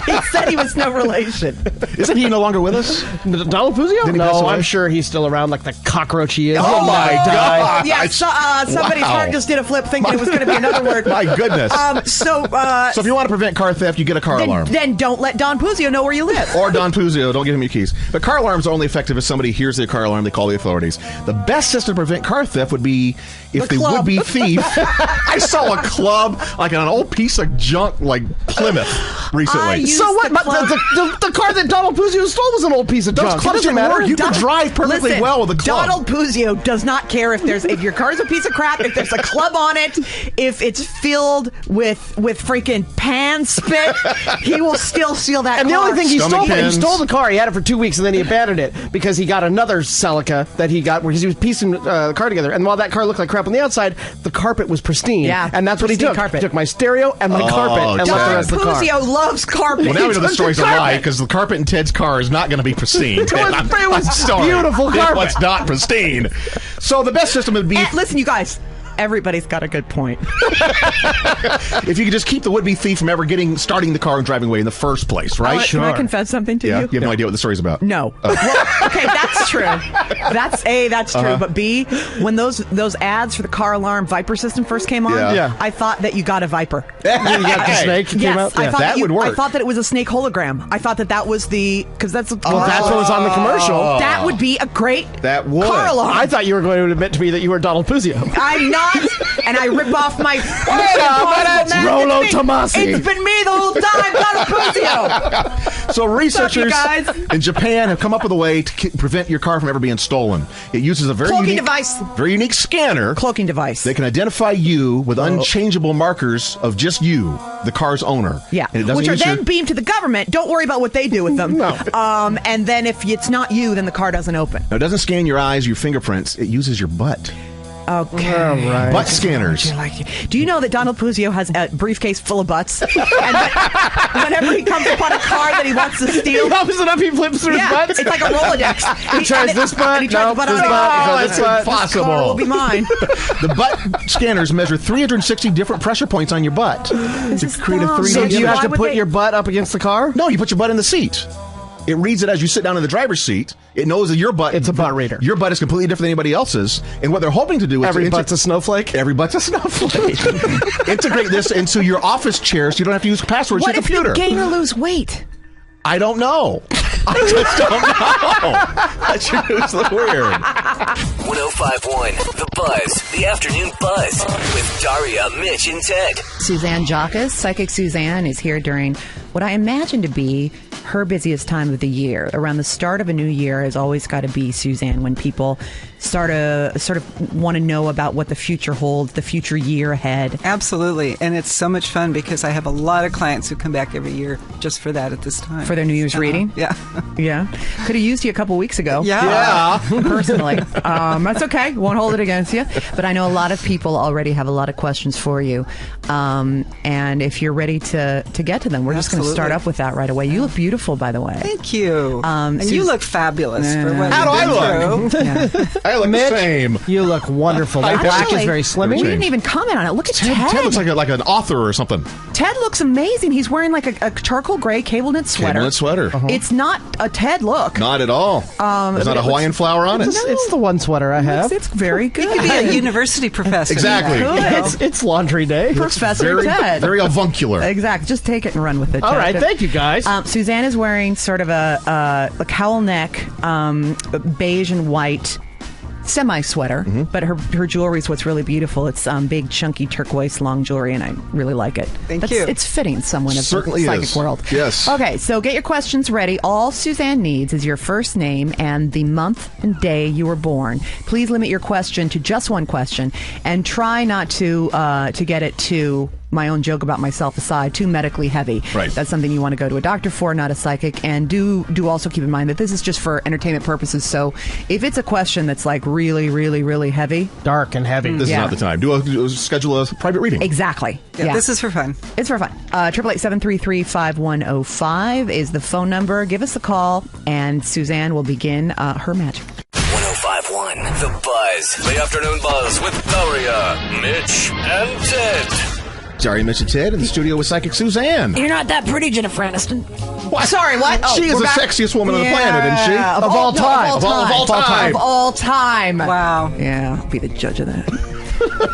He said he was no relation. Isn't he no longer with us? Donald Puzio? Did he pass No, away? I'm sure he's still around like the cockroach he is. Oh, my God. Yeah, somebody's heart just did a flip thinking it was going to be another word. My goodness. So if you want to prevent car theft, you get a car alarm. Then don't let Don Puzio know where you live. Or Don Puzio, don't give him your keys. But car alarms are only effective if somebody hears their car alarm, they call the authorities. The best system to prevent car theft would be if the would-be thief. I saw a club, like an old piece of junk, like Plymouth, recently. So what? The car that Donald Puzio stole was an old piece of junk. Those clubs didn't work. You can drive perfectly well with a club. Donald Puzio does not care if your car's a piece of crap, if there's a club on it, if it's filled with freaking pan spit, he will still steal that And car. the only thing he Stomach stole the car. He had it for 2 weeks and then he abandoned it because he got another Celica that he got because he was piecing the car together. And while that car looked like crap on the outside, the carpet was pristine. Yeah, and that's what he pristine took. carpet. He took my stereo and my carpet and left the Don rest of the car. Puzio loves carpet. Well, now we know the He story's a took the lie carpet. because the carpet in Ted's car is not going to be pristine. It was Sorry. beautiful It carpet. was not pristine. So the best system would be Listen, you guys. Everybody's got a good point. if you could just keep the would-be thief from ever starting the car and driving away in the first place, right? Can I confess something to Yeah, you? you have no idea what the story's about. No. Well, okay, that's true. That's true. But B, when those ads for the car alarm Viper system first came on, Yeah. I thought that you got a Viper. You got the snake that came out? I thought That would work. I thought that it was a snake hologram. I thought that was because that's That's what was on the commercial. that would be a great That would. car alarm. I thought you were going to admit to me that you were Donald Puzio. I'm not, and I rip off my. Rolo Tomasi. It's been me the whole time, Donald Puzio. So researchers guys? in Japan have come up with a way to prevent your car from ever being stolen. It uses a very Cloaking unique scanner. Cloaking device. They can identify you with unchangeable markers of just you, the car's owner. Yeah, And it doesn't which are use then beamed to the government. Don't worry about what they do with them. And then if it's not you, then the car doesn't open. Now, it doesn't scan your eyes, your fingerprints. It uses your butt. Okay. right. Butt scanners. Do you know that Donald Puzio has a briefcase full of butts? And whenever he comes upon a car that he wants to steal, He opens it up, he flips through his butts. it's like a Rolodex. He tries this butt, and he tries no, the butt this on butt, it. this butt. This Impossible. car will be mine. The butt scanners measure 360 different pressure points on your butt to create a dumb. 3D So do you image. have to Why would put they- your butt up against the car? No, you put your butt in the seat. It reads it as you sit down in the driver's seat. It knows that your butt... It's a butt reader. Your butt is completely different than anybody else's. And what they're hoping to do is... Every butt's a snowflake? Every butt's a snowflake. Integrate this into your office chair so you don't have to use passwords What to your if you computer. gain or lose weight? I don't know. I just don't know. That sure is weird. 1051 The Buzz, the afternoon buzz with Daria, Mitch, and Ted. Suzanne Jacques, Psychic Suzanne, is here during what I imagine to be her busiest time of the year. Around the start of a new year has always got to be, Suzanne, when people start to sort of want to know about what the future holds, the future year ahead. Absolutely. And it's so much fun because I have a lot of clients who come back every year just for that at this time. For their New Year's reading? Yeah. Yeah. Could have used you a couple weeks ago. Yeah. Personally. That's okay. Won't hold it against you. But I know a lot of people already have a lot of questions for you. And if you're ready to get to them, we're just going to start up with that right away. You look beautiful, by the way. Thank you. And you look fabulous for what How do I you've been look? through. I look Mitch, the same. you look wonderful. That black Actually, is very slimming. We didn't even comment on it. Look at Ted. Ted looks like an author or something. Ted looks amazing. He's wearing like a charcoal gray cable knit sweater. Cable knit sweater. It's not a Ted look. Not at all. There's not a Hawaiian flower on it. It's the one sweater I have. It's very good. You could be a university professor. Exactly. It's laundry day. Professor Ted. Very avuncular. Exactly. Just take it and run with it. All Ted. right, thank you guys. Suzanne is wearing sort of a cowl neck, beige and white semi-sweater, but her jewelry is what's really beautiful. It's big, chunky turquoise long jewelry, and I really like it. Thank you. It's fitting someone of Certainly the psychic is. world. Yes. Okay, so get your questions ready. All Suzanne needs is your first name and the month and day you were born. Please limit your question to just one question, and try not to get it too, my own joke about myself aside, too medically heavy. Right. That's something you want to go to a doctor for, not a psychic. And do also keep in mind that this is just for entertainment purposes. So if it's a question that's like really, really, really heavy, Dark and heavy. This is Yeah. not the time. Schedule a private reading. exactly. Yeah, this is for fun. It's for fun. 888-733-5105 is the phone number. Give us a call, and Suzanne will begin her magic. 1051 105.1 The Buzz. The Afternoon Buzz with Daria, Mitch, and Ted. Daria, Mitch, and Ted in the studio with Psychic Suzanne. You're not that pretty, Jennifer Aniston. What? Sorry, what? Oh, she is the sexiest woman on the planet, isn't she? Of all time. Of all time. Of all time. Wow. Yeah, I'll be the judge of that.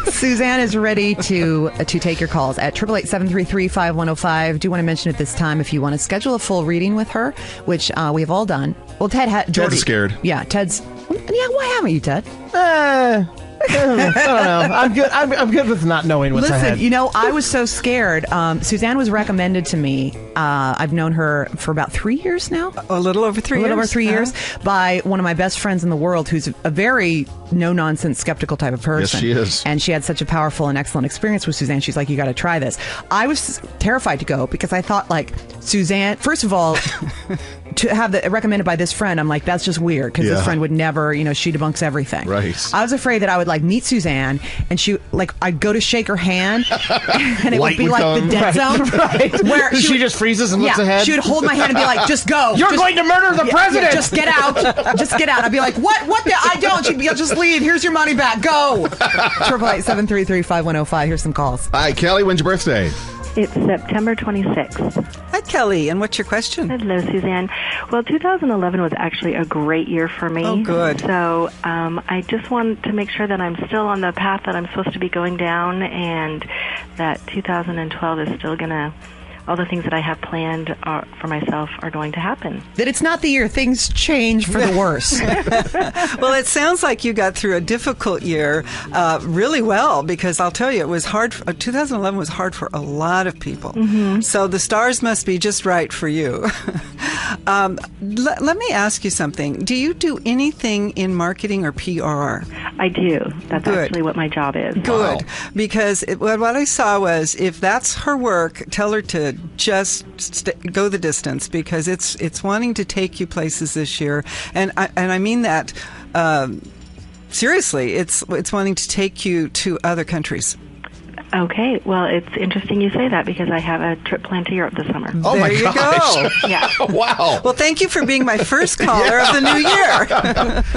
Suzanne is ready to take your calls at 888-733-5105. Do want to mention at this time if you want to schedule a full reading with her, which we have all done. Well, Ted's scared. Yeah, Ted's. Yeah, why haven't you, Ted? I don't know. I'm good. I'm good with not knowing what's ahead. Listen, I was so scared. Suzanne was recommended to me. I've known her for about 3 years now. A little over 3 years. By one of my best friends in the world, who's a very no-nonsense, skeptical type of person. Yes, she is. And she had such a powerful and excellent experience with Suzanne. She's like, you got to try this. I was terrified to go because I thought, Suzanne, first of all, to have it recommended by this friend, I'm like, that's just weird because this friend would never, she debunks everything. Right. I was afraid that I would meet Suzanne and I'd go to shake her hand and it would be like the dead zone. Right. Where she just freezes and looks ahead. She would hold my hand and be like, just go. You're going to murder the president. Just get out. Just get out. I'd be like, what? I don't. She'd be like, just leave. Here's your money back. Go. 888-733-5105. Here's some calls. Hi, Kelly. When's your birthday? It's September 26th. Hi, Kelly. And what's your question? Hello, Suzanne. Well, 2011 was actually a great year for me. Oh, good. So I just wanted to make sure that I'm still on the path that I'm supposed to be going down and that 2012 is still going to... all the things that I have planned for myself are going to happen. That it's not the year. Things change for the worse. Well, it sounds like you got through a difficult year really well, because I'll tell you, it was hard. 2011 was hard for a lot of people. Mm-hmm. So the stars must be just right for you. Let me ask you something. Do you do anything in marketing or PR? I do. That's actually what my job is. Good. Wow. Because what I saw was, if that's her work, tell her to just go the distance, because it's wanting to take you places this year, and I mean that seriously. It's wanting to take you to other countries. Okay, well, it's interesting you say that because I have a trip planned to Europe this summer. Oh, there you go. Yeah. Wow. Well, thank you for being my first caller of the new year.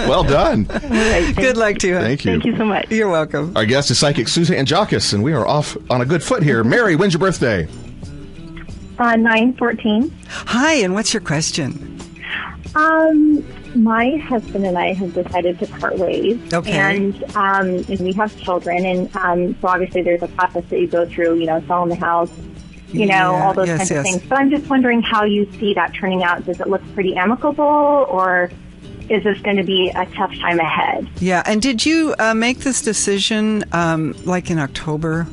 Well done. Right, good luck to you. Thank you. Thank you so much. You're welcome. Our guest is Psychic Suzanne Jockus, and we are off on a good foot here. Mary, when's your birthday? 9/14. Hi, and what's your question? My husband and I have decided to part ways. Okay. And we have children, and so obviously there's a process that you go through, selling the house, all those kinds of things. But I'm just wondering how you see that turning out. Does it look pretty amicable, or is this going to be a tough time ahead? Yeah, and did you make this decision in October?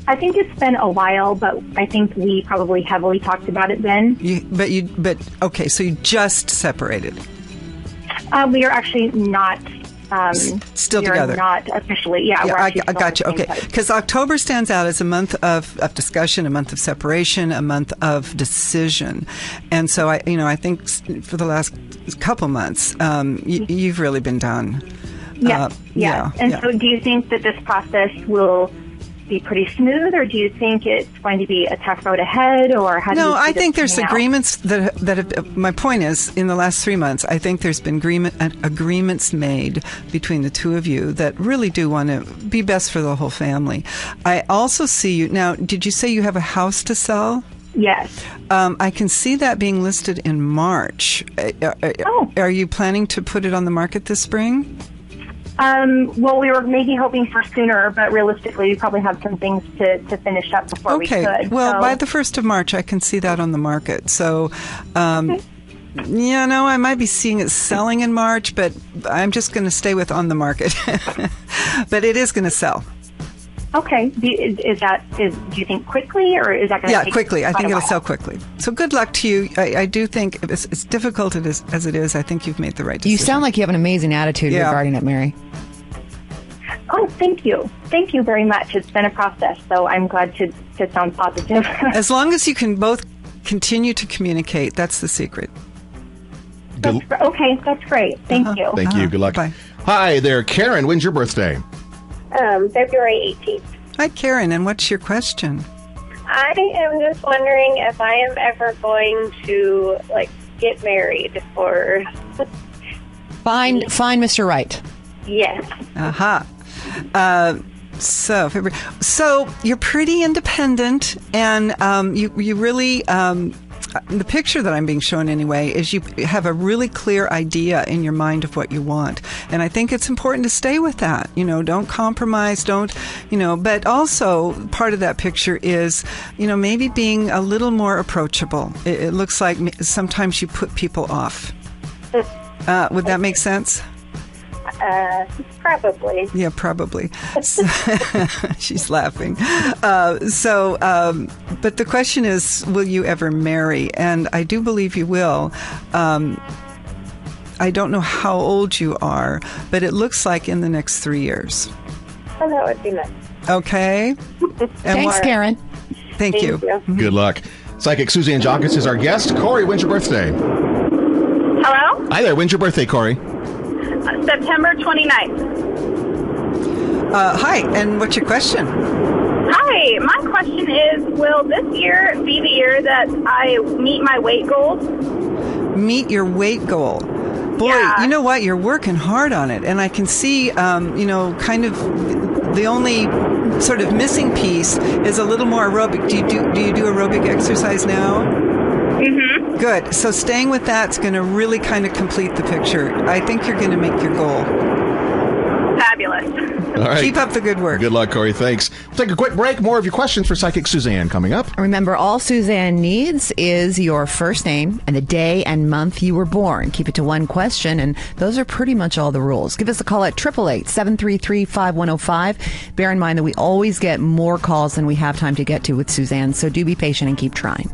I think it's been a while, but I think we probably heavily talked about it then. Okay, so you just separated. We are actually not. Still together. Not officially. Yeah, we're I got you. Okay, because October stands out as a month of discussion, a month of separation, a month of decision, and so I think for the last couple months, you've really been done. Yeah. So, do you think that this process will be pretty smooth, or do you think it's going to be a tough road ahead, or how do you see I think this there's agreements that have, my point is, in the last 3 months, I think there's been agreements made between the two of you that really do want to be best for the whole family. I also see you now. Did you say you have a house to sell? Yes. I can see that being listed in March. Are you planning to put it on the market this spring? Well, we were maybe hoping for sooner, but realistically, we probably have some things to finish up before we could. Okay. Well, by the 1st of March, I can see that on the market. So, I might be seeing it selling in March, but I'm just going to stay with on the market. But it is going to sell. Okay. Do you think quickly, or is that going to take quickly. I think it'll while? Sell quickly. So good luck to you. I do think, as difficult as it is, I think you've made the right decision. You sound like you have an amazing attitude regarding it, Mary. Oh, thank you. Thank you very much. It's been a process, so I'm glad to sound positive. As long as you can both continue to communicate, that's the secret. Okay, that's great. Thank you. Thank you. Good luck. Bye. Hi there, Karen. When's your birthday? February 18th. Hi, Karen, and what's your question? I am just wondering if I am ever going to get married or... Find Mr. Right. Yes. So you're pretty independent, and you really the picture that I'm being shown anyway is you have a really clear idea in your mind of what you want, and I think it's important to stay with that. Don't compromise, but also part of that picture is maybe being a little more approachable. It looks like sometimes you put people off. Would that make sense? Probably. Yeah, probably. She's laughing. But the question is, will you ever marry? And I do believe you will. I don't know how old you are, but it looks like in the next 3 years. Oh, that would be nice. Okay. Thanks, Karen. Thank you. Good luck. Psychic Suzanne Jockis is our guest. Corey, when's your birthday? Hello? Hi there. When's your birthday, Corey? September 29th. Hi, and what's your question? Hi, my question is, will this year be the year that I meet my weight goals? Meet your weight goal. Boy, you know what? You're working hard on it. And I can see, kind of the only sort of missing piece is a little more aerobic. Do you do aerobic exercise now? Mm-hmm. Good. So staying with that's going to really kind of complete the picture. I think you're going to make your goal. Fabulous. All right. Keep up the good work. Good luck, Corey. Thanks. We'll take a quick break. More of your questions for Psychic Suzanne coming up. Remember, all Suzanne needs is your first name and the day and month you were born. Keep it to one question, and those are pretty much all the rules. Give us a call at 888-733-5105. Bear in mind that we always get more calls than we have time to get to with Suzanne, so do be patient and keep trying.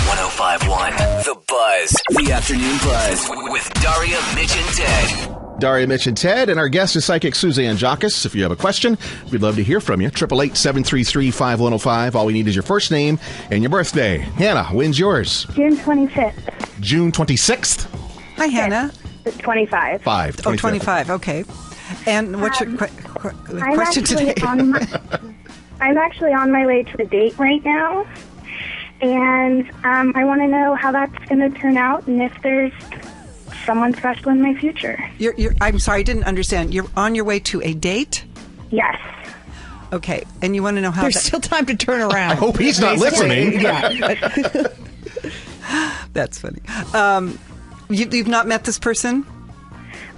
105.1 The Buzz. The Afternoon Buzz with Daria, Mitch, and Ted. Daria, Mitch, and Ted, and our guest is Psychic Suzanne Jockis. If you have a question, we'd love to hear from you. 888-733-5105. All we need is your first name and your birthday. Hannah, when's yours? June 25th. June 26th? Hi, Hannah. 25. 25, okay. And what's your question today? I'm actually on my way to a date right now, and I want to know how that's going to turn out and if there's someone special in my future. I'm sorry, I didn't understand. You're on your way to a date? Yes. Okay, and you want to know how... There's still time to turn around. I hope he's not listening. Yeah. That's funny. You've not met this person?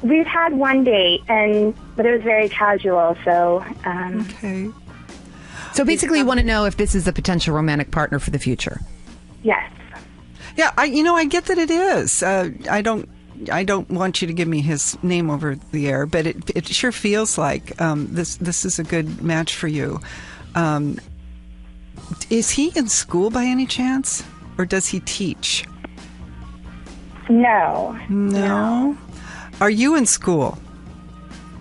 We've had one date, but it was very casual, so... Okay. So basically you want to know if this is a potential romantic partner for the future. Yes. Yeah, I get that it is. I don't want you to give me his name over the air, but it sure feels like this is a good match for you. Is he in school by any chance, or does he teach? No. No. Are you in school?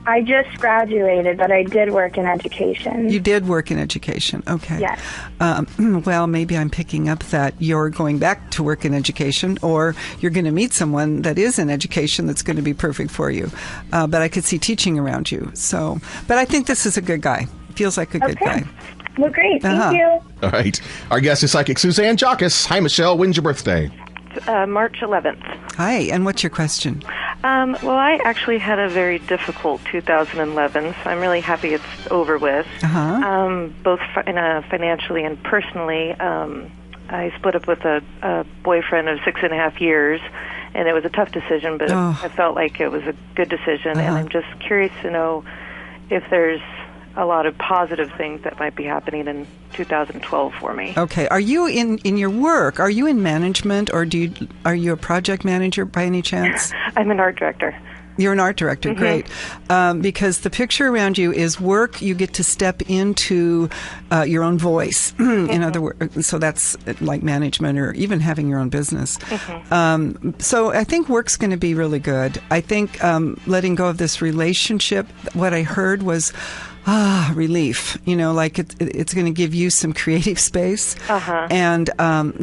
I just graduated, but I did work in education. You did work in education. Okay. Yes. Well, maybe I'm picking up that you're going back to work in education, or you're going to meet someone that is in education that's going to be perfect for you. But I could see teaching around you. So, but I think this is a good guy. Feels like a good guy. Well, great. Thank you. All right. Our guest is Psychic Suzanne Jockis. Hi, Michelle. When's your birthday? March 11th. Hi, and what's your question? Well, I actually had a very difficult 2011, so I'm really happy it's over with. Both financially and personally. I split up with a boyfriend of 6.5 years, and it was a tough decision, but I felt like it was a good decision, and I'm just curious to know if there's a lot of positive things that might be happening in 2012 for me. Okay. Are you in your work? Are you in management, or are you a project manager by any chance? I'm an art director. You're an art director, great. Because the picture around you is work. You get to step into your own voice. In other words, so that's like management or even having your own business. So I think work's going to be really good. I think letting go of this relationship, what I heard was relief. Like it's going to give you some creative space and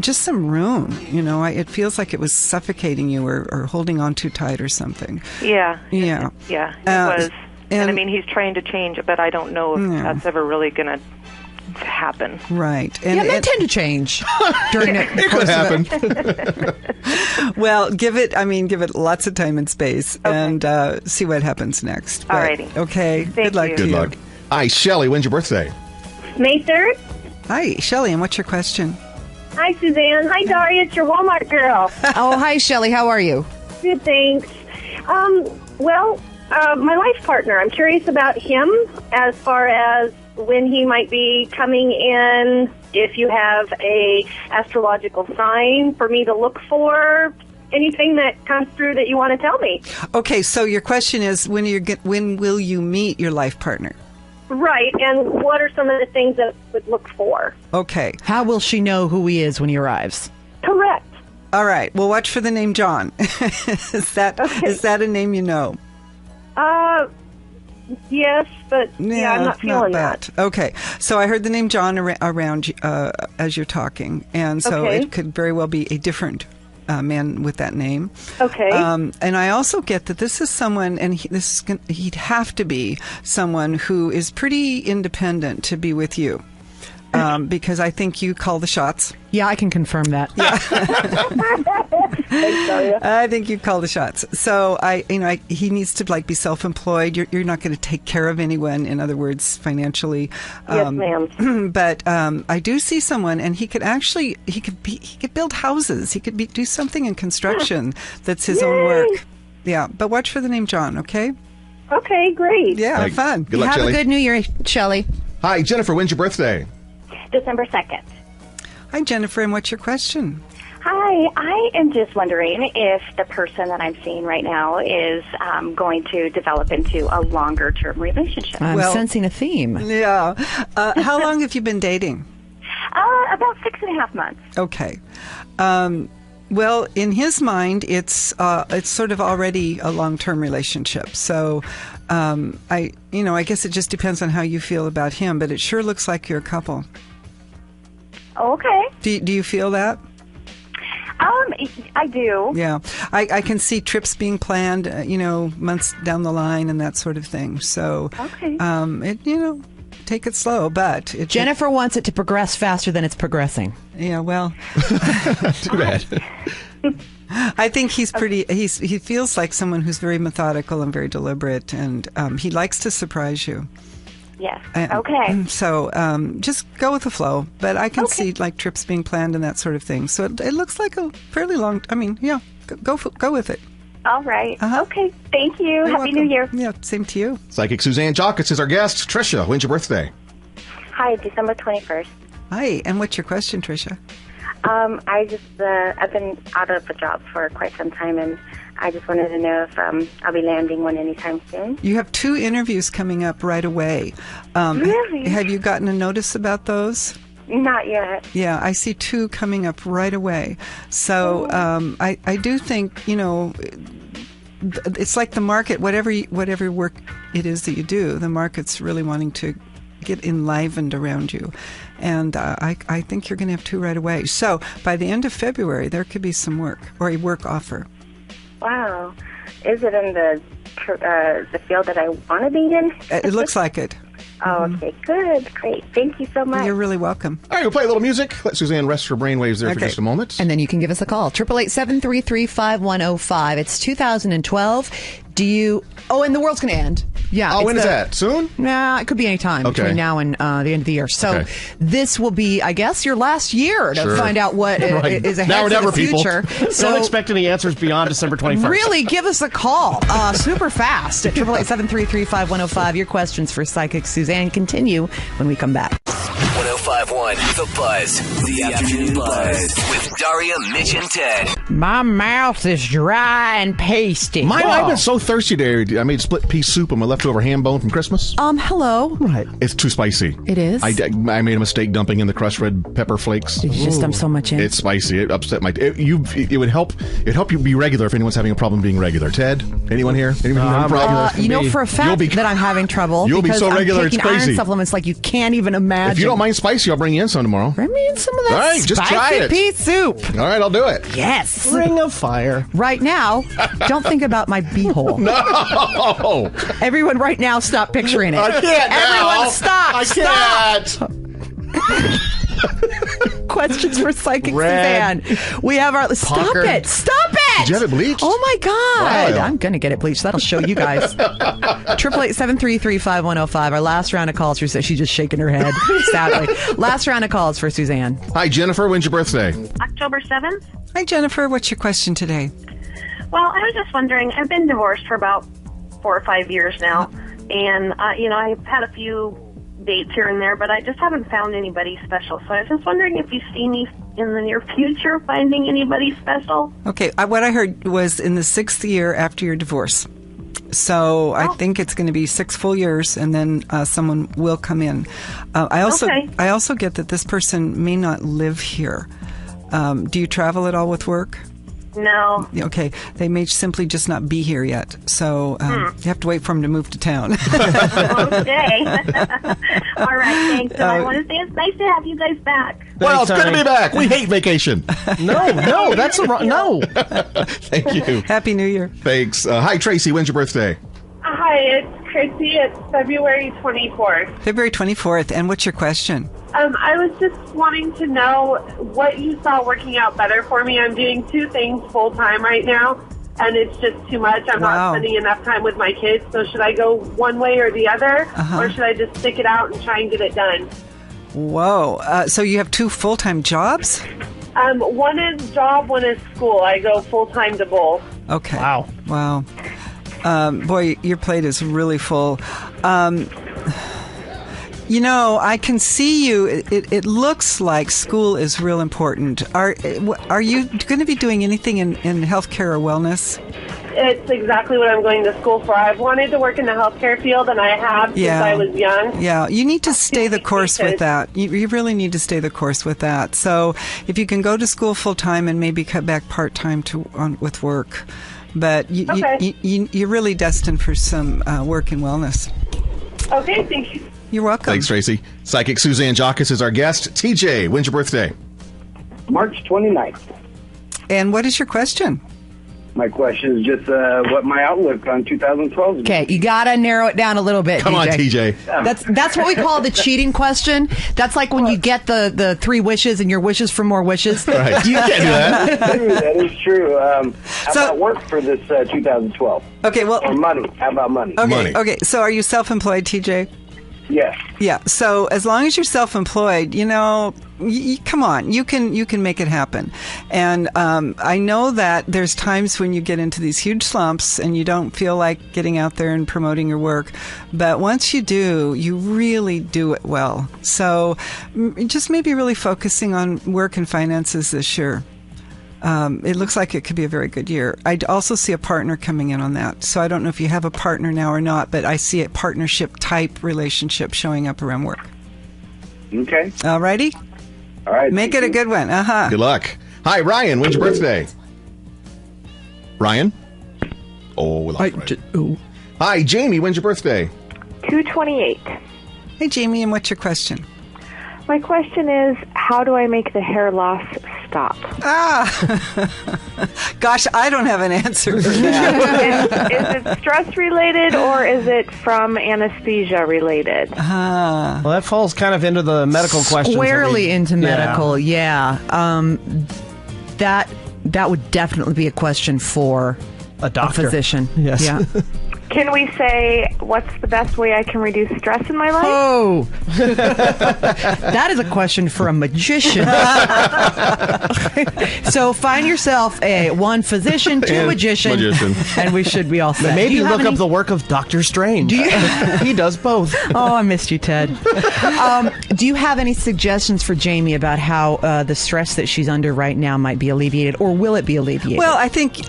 just some room. It feels like it was suffocating you or holding on too tight or something. Yeah. It was. And I mean, he's trying to change it, but I don't know if that's ever really going to happen. Right. And men tend to change during it. It could happen. Well, give it lots of time and space and see what happens next. Alrighty. Okay. Thank Good luck you. to Good you. luck. Hi, Shelley. When's your birthday? May 3rd. Hi, Shelley, and what's your question? Hi, Suzanne. Hi, Daria. It's your Walmart girl. Oh, hi, Shelley. How are you? Good, thanks. My life partner, I'm curious about him as far as when he might be coming in, if you have a astrological sign for me to look for, anything that comes through that you want to tell me. Okay, so your question is when will you meet your life partner? Right, and what are some of the things that I would look for? Okay. How will she know who he is when he arrives? Correct. All right. Well, watch for the name John. Is that a name you know? Yes, but I'm not feeling that. Okay. So I heard the name John around as you're talking, and so it could very well be a different man with that name. Okay. And I also get that this is someone, and he'd have to be someone who is pretty independent to be with you. Because I think you call the shots. Yeah, I can confirm that. Yeah. I think you call the shots. So he needs to be self-employed. You're not going to take care of anyone. In other words, financially. Yes, ma'am. But I do see someone, and he could build houses. He could do something in construction that's his own work. Yeah. But watch for the name John. Okay. Okay. Great. Yeah. Have fun. Good luck, Have Shelley. a good New Year, Shelley. Hi, Jennifer. When's your birthday? December 2nd. Hi, Jennifer, and what's your question? Hi, I am just wondering if the person that I'm seeing right now is going to develop into a longer-term relationship. I'm sensing a theme. Yeah. How long have you been dating? About 6.5 months. Okay. Well, in his mind, it's sort of already a long-term relationship. So, I guess it just depends on how you feel about him, but it sure looks like you're a couple. Okay. Do you feel that? I do. Yeah. I can see trips being planned, months down the line and that sort of thing. So, okay. Take it slow, but Jennifer wants it to progress faster than it's progressing. Yeah, well, too bad. I think he feels like someone who's very methodical and very deliberate, and he likes to surprise you. Yes. Okay. So just go with the flow. But I can see trips being planned and that sort of thing. So it looks like a fairly long. Go with it. All right. Uh-huh. Okay. Thank you. You're Happy welcome. New Year. Yeah. Same to you. Psychic Suzanne Jockus is our guest. Tricia, when's your birthday? Hi, December 21st. Hi. And what's your question, Tricia? I've been out of a job for quite some time, and I just wanted to know if I'll be landing one anytime soon. You have 2 interviews coming up right away. Really? Have you gotten a notice about those? Not yet. Yeah, I see 2 coming up right away. So I do think, it's like the market, whatever work it is that you do, the market's really wanting to get enlivened around you. And I think you're going to have 2 right away. So by the end of February, there could be some work or a work offer. Wow. Is it in the field that I want to be in? It looks like it. Oh, okay. Good. Great. Thank you so much. You're really welcome. All right, we'll play a little music. Let Suzanne rest her brainwaves there for just a moment. And then you can give us a call. 888-733-5105. It's 2012. And the world's going to end. Yeah. Oh, when is that? Soon? Nah, it could be any time between now and the end of the year. So this will be, I guess, your last year to find out what is ahead now or never, for the future. So don't expect any answers beyond December 21st. Really, give us a call super fast at 888-733-5105. Your questions for Psychic Suzanne continue when we come back. 105.1 The Buzz. The Afternoon Buzz. With Daria, Mitch, and Ted. My mouth is dry and pasty. I've been so thirsty today. I made split pea soup on my leftover ham bone from Christmas. Hello. Right. It's too spicy. It is? I made a mistake dumping in the crushed red pepper flakes. Did you just dump so much in? It's spicy. It upset my... It would help you be regular if anyone's having a problem being regular. Ted? Anyone here? Anyone having a problem? For a fact that I'm having trouble. You'll be so regular, it's crazy. Iron supplements like you can't even imagine. If you don't mind spicy, I'll bring you in some tomorrow. Bring me in some of that All right, just try it. pea soup. All right, I'll do it. Yes. Ring of fire. Right now, don't think about my beehole. No. Everyone right now stop picturing it. I can't now. Everyone stop. I can't. Questions for Psychic Red. Suzanne. We have our... Stop it! Stop it! Did you have it bleached? Oh, my God. Wow. I'm going to get it bleached. That'll show you guys. 888-733-5105. Our last round of calls for... She's just shaking her head, sadly. Last round of calls for Suzanne. Hi, Jennifer. When's your birthday? October 7th. Hi, Jennifer. What's your question today? Well, I was just wondering, I've been divorced for about 4 or 5 years now, and, I've had a few dates here and there, but I just haven't found anybody special. So I was just wondering if you see me in the near future finding anybody special. Okay, what I heard was in the 6th year after your divorce. So I think it's going to be 6 full years, and then someone will come in. I also get that this person may not live here. Do you travel at all with work? No. Okay, they may simply just not be here yet. So you have to wait for them to move to town. Okay. All right, thanks. So I want to say it's nice to have you guys back. Well, it's good to be back. We hate vacation. No, that's the wrong... No. Thank you. Happy New Year. Thanks. Hi, Tracy. When's your birthday? Hi, it's Chrissy. It's February 24th. February 24th. And what's your question? I was just wanting to know what you saw working out better for me. I'm doing 2 things full time right now, and it's just too much. I'm not spending enough time with my kids. So should I go one way or the other, or should I just stick it out and try and get it done? Whoa. So you have 2 full-time jobs? One is job, one is school. I go full time to both. Okay. Wow. Boy, your plate is really full. I can see you. It looks like school is real important. Are you going to be doing anything in healthcare or wellness? It's exactly what I'm going to school for. I've wanted to work in the healthcare field, and I have since I was young. Yeah, you need to stay the course with that. You really need to stay the course with that. So if you can go to school full-time and maybe cut back part-time with work. But you're really destined for some work in wellness. Okay, thank you. You're welcome. Thanks, Tracy. Psychic Suzanne Jockus is our guest. TJ, when's your birthday? March 29th. And what is your question? My question is just what my outlook on 2012 is. Okay, you gotta narrow it down a little bit. Come on, TJ. That's what we call the cheating question. That's like when you get the 3 wishes and your wishes for more wishes. Right. You can't do that. That is true. How about work for this 2012? Okay, well, or money. How about money? Okay. So are you self-employed, TJ? Yes. Yeah. So as long as you're self-employed, come on, you can make it happen. And I know that there's times when you get into these huge slumps and you don't feel like getting out there and promoting your work. But once you do, you really do it well. So just maybe really focusing on work and finances this year. It looks like it could be a very good year. I also see a partner coming in on that. So I don't know if you have a partner now or not, but I see a partnership type relationship showing up around work. Okay. All righty. All right. Make it a good one. Good luck. Hi, Ryan. When's your birthday? Ryan? Oh, we lost Ryan. Hi, Jamie. When's your birthday? 2/28. Hey, Jamie, and what's your question? My question is, how do I make the hair loss stop? Gosh, I don't have an answer for that. Is it stress related or is it from anesthesia related? Well, that falls kind of into the medical questions. Squarely into medical, yeah. That would definitely be a question for a doctor, physician. Yes. Yeah. Can we say, what's the best way I can reduce stress in my life? Oh, that is a question for a magician. So find yourself one physician, 2 magician, and we should be all set. Maybe look up the work of Dr. Strange. He does both. Oh, I missed you, Ted. Do you have any suggestions for Jamie about how the stress that she's under right now might be alleviated, or will it be alleviated? Well, I think,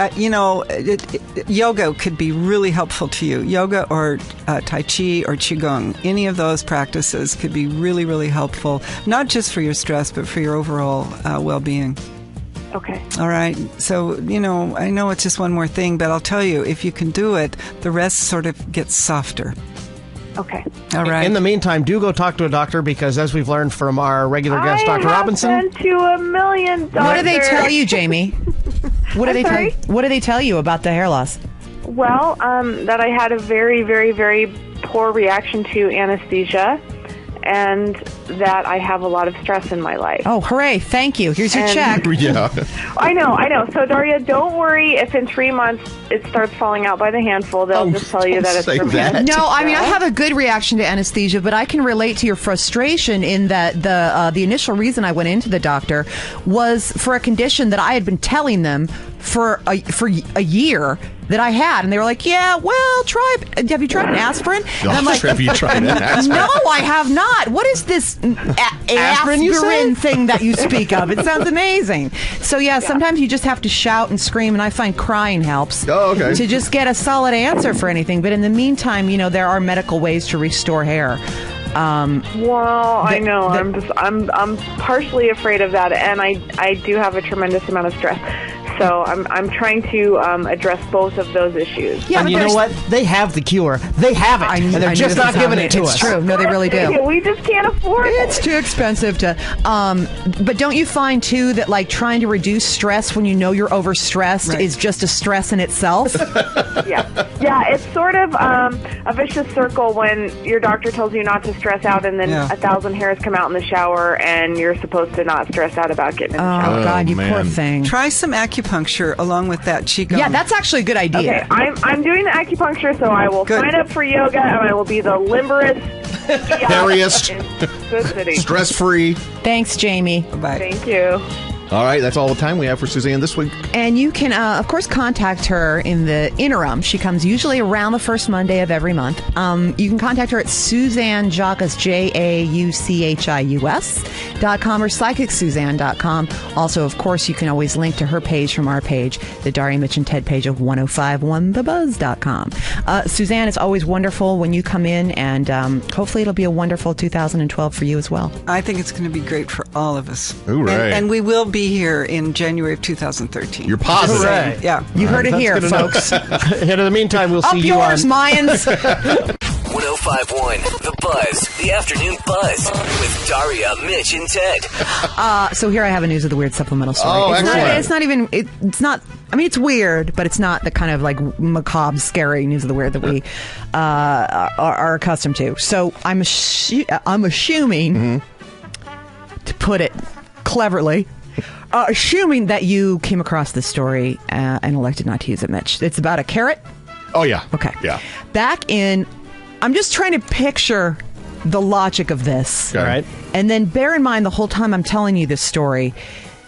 yoga could be really helpful to you. Yoga or Tai Chi or Qigong, any of those practices could be really, really helpful, not just for your stress, but for your overall well-being. Okay. All right. So, I know it's just one more thing, but I'll tell you, if you can do it, the rest sort of gets softer. Okay. All right. In the meantime, do go talk to a doctor because, as we've learned from our regular guest, Dr. Robinson. I've been to a million doctors. What do they tell you, Jamie? What do they tell you about the hair loss? Well, that I had a very, very, very poor reaction to anesthesia, and that I have a lot of stress in my life. Oh, hooray. Thank you. Here's your check. Yeah. I know. So, Daria, don't worry if in 3 months it starts falling out by the handful. They'll just tell you that it's from anesthesia. No, I mean, I have a good reaction to anesthesia, but I can relate to your frustration in that the initial reason I went into the doctor was for a condition that I had been telling them for a year that I had, and they were like, "Yeah, well, have you tried an aspirin?" And I'm like, "Have you tried an aspirin?" No, I have not. What is this aspirin thing that you speak of? It sounds amazing. So yeah, sometimes you just have to shout and scream, and I find crying helps. Oh, okay. To just get a solid answer for anything. But in the meantime, there are medical ways to restore hair. I know. I'm partially afraid of that, and I do have a tremendous amount of stress. So I'm trying to address both of those issues. Yeah, and you know what? They have the cure. They have it, and they're just not giving it to us. It's true. No, they really do. We just can't afford it. It's too expensive to. But don't you find too that like trying to reduce stress when you know you're overstressed is just a stress in itself? Yeah. It's sort of a vicious circle when your doctor tells you not to stress out, and then 1,000 hairs come out in the shower, and you're supposed to not stress out about getting in the shower. Oh God, you poor thing. Try some acupuncture along with that qigong. Yeah, that's actually a good idea. Okay, I'm doing the acupuncture, so I will sign up for yoga, and I will be the limberest, hairiest, stress-free. Thanks, Jamie. Bye. Thank you. All right, that's all the time we have for Suzanne this week. And you can, of course, contact her in the interim. She comes usually around the first Monday of every month. You can contact her at Suzanne Jauchius, JAUCHIUS.com or PsychicSuzanne.com. Also, of course, you can always link to her page from our page, the Daria, Mitch, and Ted page of 1051thebuzz.com. Suzanne, it's always wonderful when you come in, and hopefully it'll be a wonderful 2012 for you as well. I think it's going to be great for all of us. Hooray. And we will be here in January of 2013. You're positive. Hooray. Yeah. You heard it here, folks. And in the meantime, we'll see you yours, on... Mayans. 1051 The Buzz, the afternoon buzz with Daria, Mitch, and Ted. So here I have a News of the Weird supplemental story. Oh, excellent. It's not, I mean, it's weird, but it's not the kind of like macabre, scary News of the Weird that we are accustomed to. So I'm assuming, to put it cleverly, assuming that you came across this story and elected not to use it, Mitch. It's about a carrot. Oh, yeah. Okay. Yeah. I'm just trying to picture the logic of this. All right. And then bear in mind the whole time I'm telling you this story,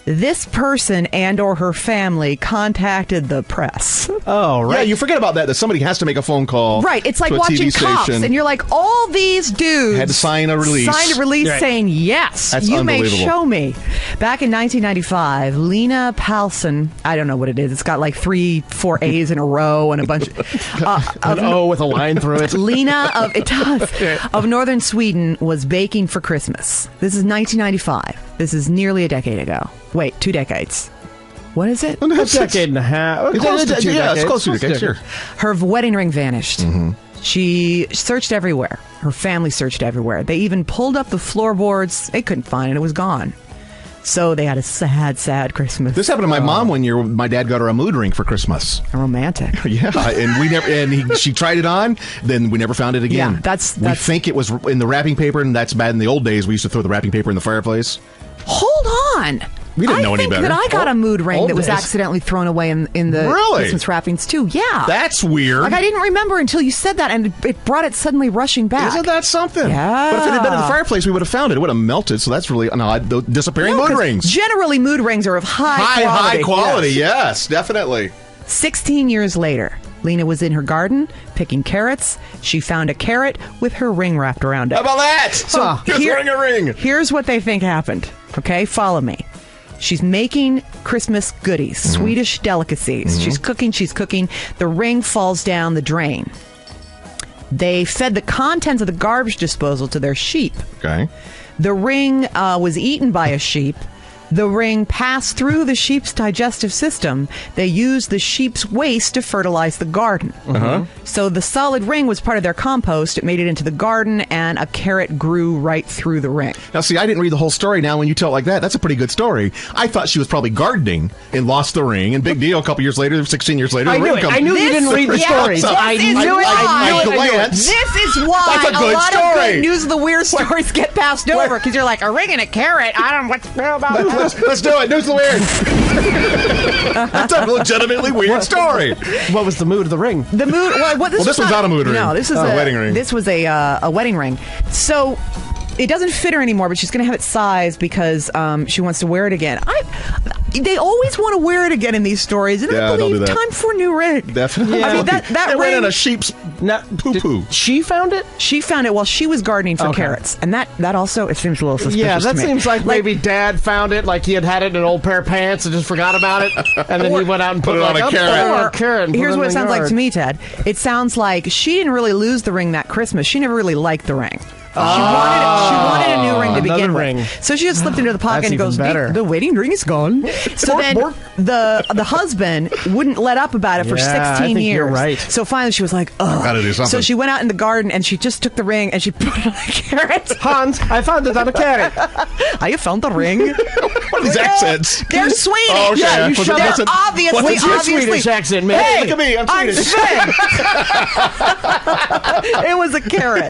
this person and or her family contacted the press. Oh, right. Yeah, you forget about that somebody has to make a phone call. Right. It's like to a watching TV Cops, station. and you're like, all these dudes had to sign a release. Right. Saying, yes, That's you may unbelievable. show me. Back in 1995, Lena Palson, I don't know what it is. It's got like 3-4 A's in a row and a bunch of... An O with a line through it. Lena of northern Sweden was baking for Christmas. This is 1995. This is nearly a decade ago. Wait, 2 decades. What is it? A decade and a half. Close to 2 decades. It's close to 2 decades, sure. Her wedding ring vanished. Mm-hmm. She searched everywhere. Her family searched everywhere. They even pulled up the floorboards. They couldn't find it. It was gone. So they had a sad, sad Christmas. This happened to my mom one year. My dad got her a mood ring for Christmas. Romantic. Yeah, and we never. And she tried it on. Then we never found it again. Yeah, that's. We think it was in the wrapping paper, and that's bad. In the old days, we used to throw the wrapping paper in the fireplace. Hold on. We didn't know any better. I think that I got a mood ring that was days. accidentally thrown away in the Christmas wrappings too. Yeah, that's weird. Like I didn't remember until you said that, and it brought it suddenly rushing back. Isn't that something? Yeah. But if it had been in the fireplace, we would have found it. It would have melted. So that's really disappearing mood rings. Generally, mood rings are of high quality. Yes, definitely. 16 years later, Lena was in her garden picking carrots. She found a carrot with her ring wrapped around it. How about that? So just wearing a ring. Here's what they think happened. Okay, follow me. She's making Christmas goodies, Swedish delicacies. She's cooking. The ring falls down the drain. They fed the contents of the garbage disposal to their sheep. Okay. The ring was eaten by a sheep. the ring passed through the sheep's digestive system. They used the sheep's waste to fertilize the garden. So the solid ring was part of their compost. It made it into the garden, and a carrot grew right through the ring. Now, see, I didn't read the whole story. Now, when you tell it like that, that's a pretty good story. I thought she was probably gardening and lost the ring, and big deal, a couple years later, 16 years later, I knew it. I knew you didn't read the story. So I knew it. I This is why That's a good lot story. of good news of the weird stories get passed over, because you're like, a ring and a carrot. I don't know what's real about that. Let's do it. News of the weird. That's a legitimately weird story. What was the mood of the ring? The mood. Well, this was not a mood ring. No, this is a wedding ring. This was a wedding ring. So it doesn't fit her anymore, but she's going to have it sized because she wants to wear it again. They always want to wear it again in these stories, and I believe time for a new ring. Definitely. Yeah. I mean, that it ring ran in a sheep's poo-poo. She found it? She found it while she was gardening for carrots, and that also it seems a little suspicious. Yeah, that to me. seems like maybe Dad found it, like he had it in an old pair of pants and just forgot about it, and then he went out and put it on a carrot. Here's what it sounds like to me, Ted. It sounds like she didn't really lose the ring that Christmas. She never really liked the ring. She wanted a new ring to begin with. So she just slipped into the pocket and goes, the wedding ring is gone. So then the husband wouldn't let up about it for 16 years. You're right. So finally she was like, oh. Gotta do something. So she went out in the garden and she just took the ring and she put it on a carrot. Hans, I found it on a carrot. You found the ring? What are these accents? They're Swedish. Oh, okay. Yeah, you shut They're obviously, What's your Swedish accent, man? Hey, look at me. I'm Swedish. It was a carrot.